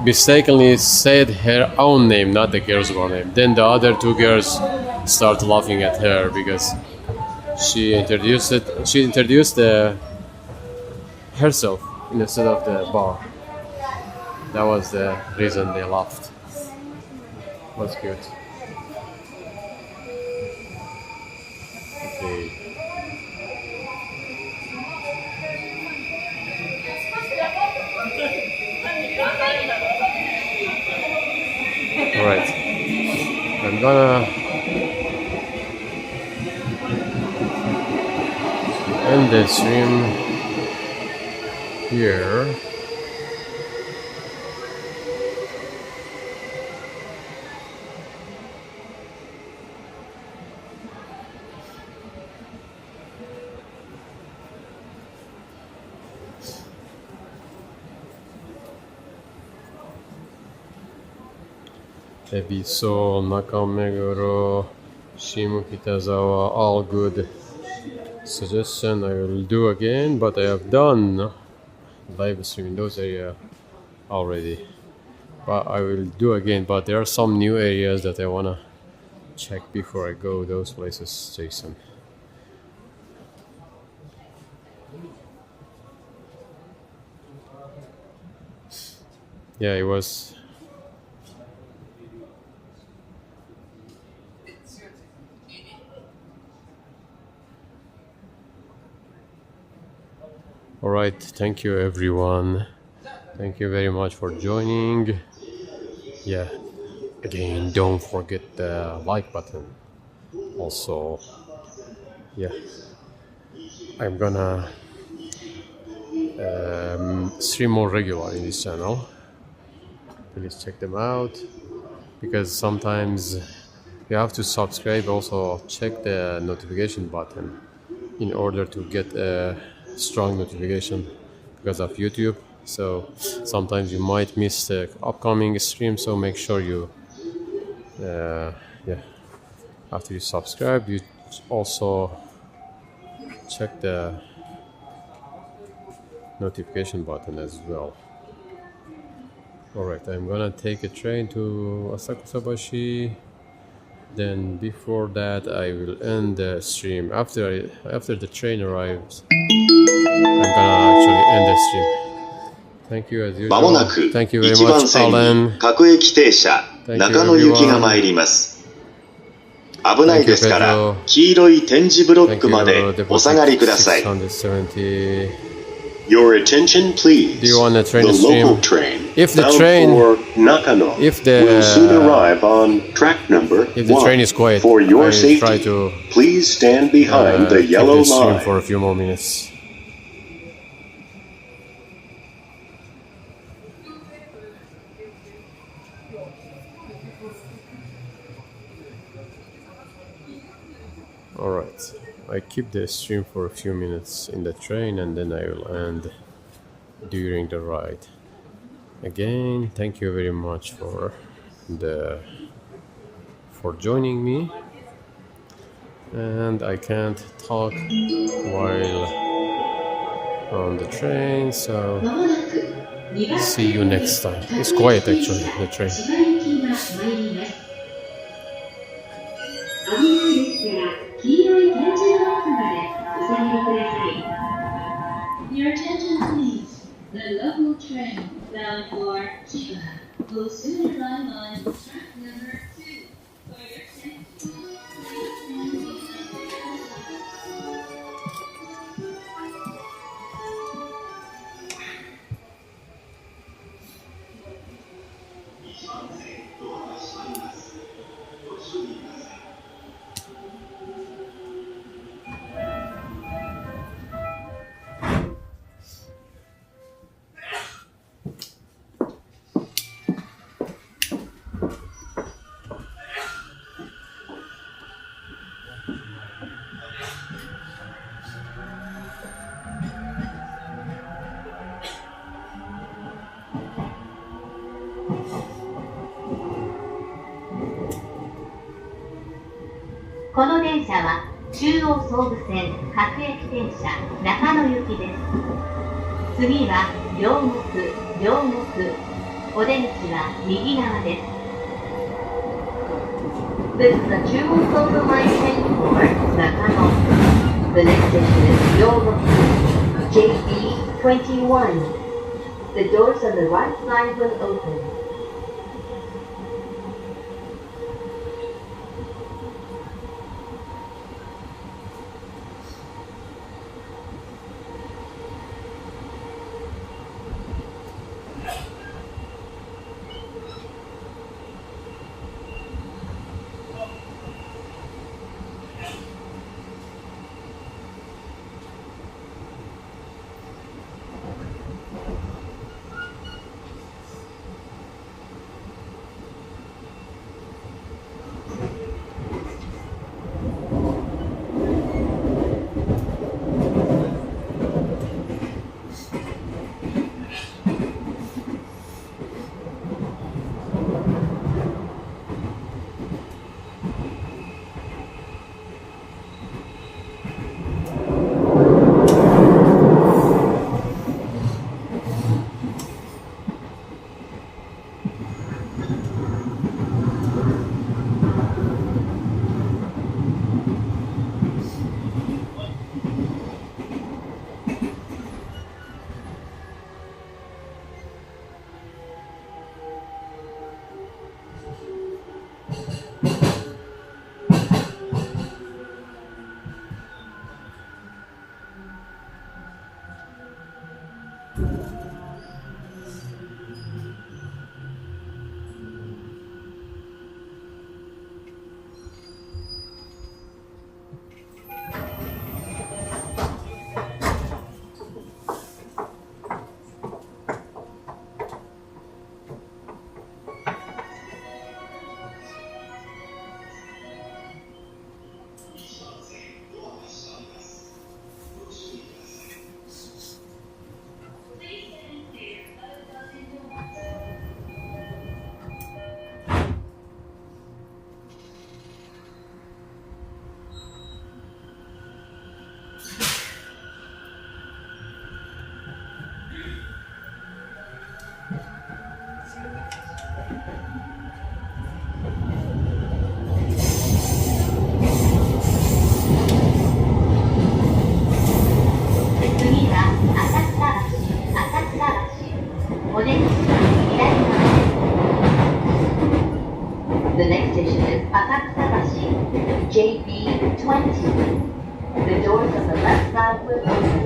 mistakenly said her own name, not the girl's bar name. Then the other two girls start laughing at her because she introduced it. She introduced herself instead of the bar. That was the reason they laughed. Was good. Okay. All right. I'm gonna end the stream here. Ebiso, Nakameguro, Shimokitazawa, all good suggestion. I will do again, but I have done live stream in those areas already. But I will do again. But there are some new areas that I wanna check before I go those places, Jason. Yeah, it was. All right, thank you everyone. Thank you very much for joining. Yeah, again, don't forget the like button. Also, yeah, I'm gonna stream more regular in this channel. Please check them out because sometimes you have to subscribe. Also, check the notification button in order to get a strong notification because of YouTube. So sometimes you might miss the upcoming stream. So make sure you, yeah, after you subscribe, you also check the notification button as well. Alright, I'm gonna take a train to Asakusabashi. Then before that I will end the stream. After the train arrives, I'm gonna actually end the stream. Thank you as usual. Thank you very much, Alan. 各駅停車中野行きが参ります。危ないですから黄色い点字ブロックまでお下がりください。Your attention, please. Do you want a train the to stream? local train If the bound train, for Nakano if the will soon arrive on track number if the 1. train is quiet, For your I safety, try to please stand behind the keep yellow the stream line. for a few more minutes. Alright, I keep the stream for a few minutes in the train and then I will end during the ride. Again, thank you very much for joining me. And I can't talk while on the train, so see you next time. It's quiet actually, the train. Your attention please. The local train bound for Chiba will soon arrive on track number 2. For your safety, この電車は中央総武線各駅電車中野行きです。次は両国。お出口は右側です。This is the 中央総武 line train for Nakano. The next station is Ryogoku, JB21. The doors on the right side will open. The next station is Akatsubashi, JB20. The doors on the left side will open.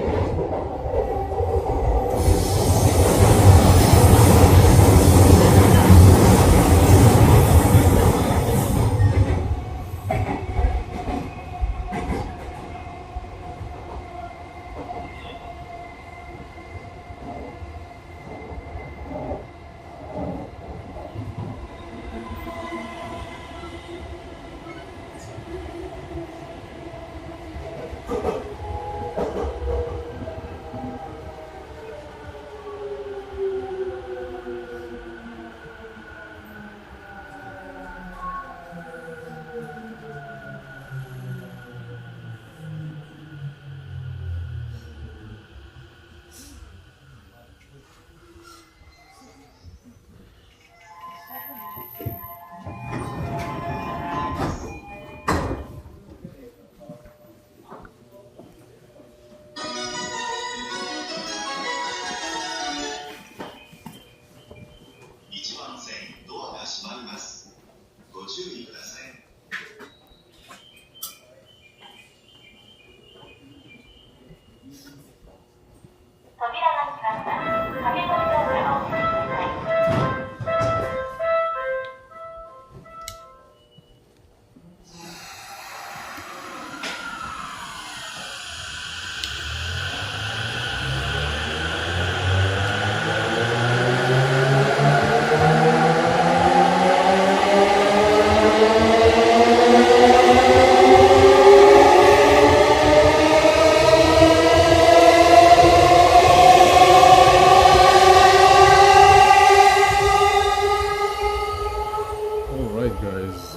Alright guys,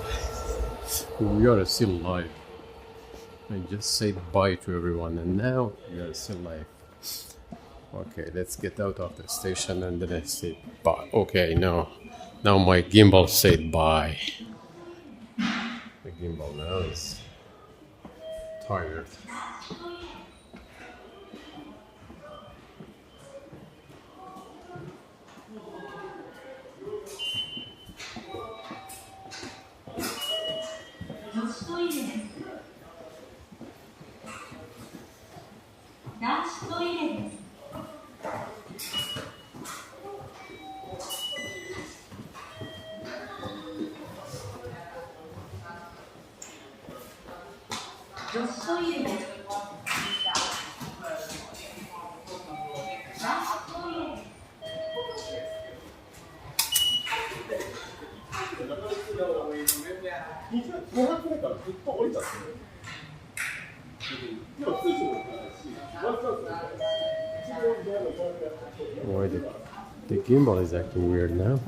we are still live. I just said bye to everyone, and now we are still live. Okay, let's get out of the station and then I say bye. Okay, now my gimbal said bye. The gimbal now is tired. Why the gimbal is acting weird now?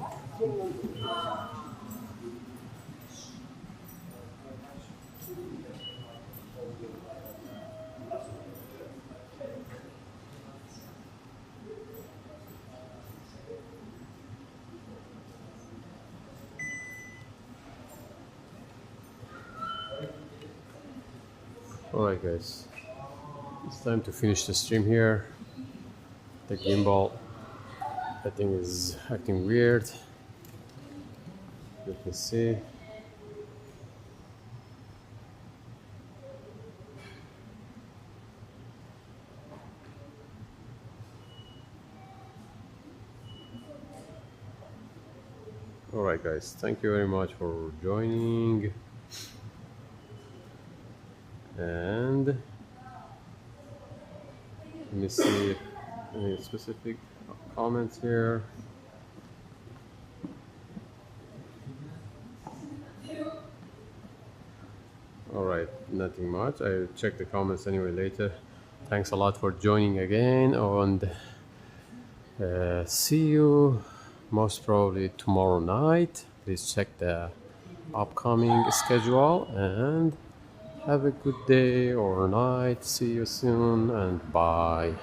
Alright guys, it's time to finish the stream here. The gimbal, I think, is acting weird. Let me see. Alright guys, thank you very much for joining. And let me see any specific comments here. Alright, nothing much. I'll check the comments anyway later. Thanks a lot for joining again, and see you most probably tomorrow night. Please check the upcoming schedule and have a good day or night. See you soon and bye.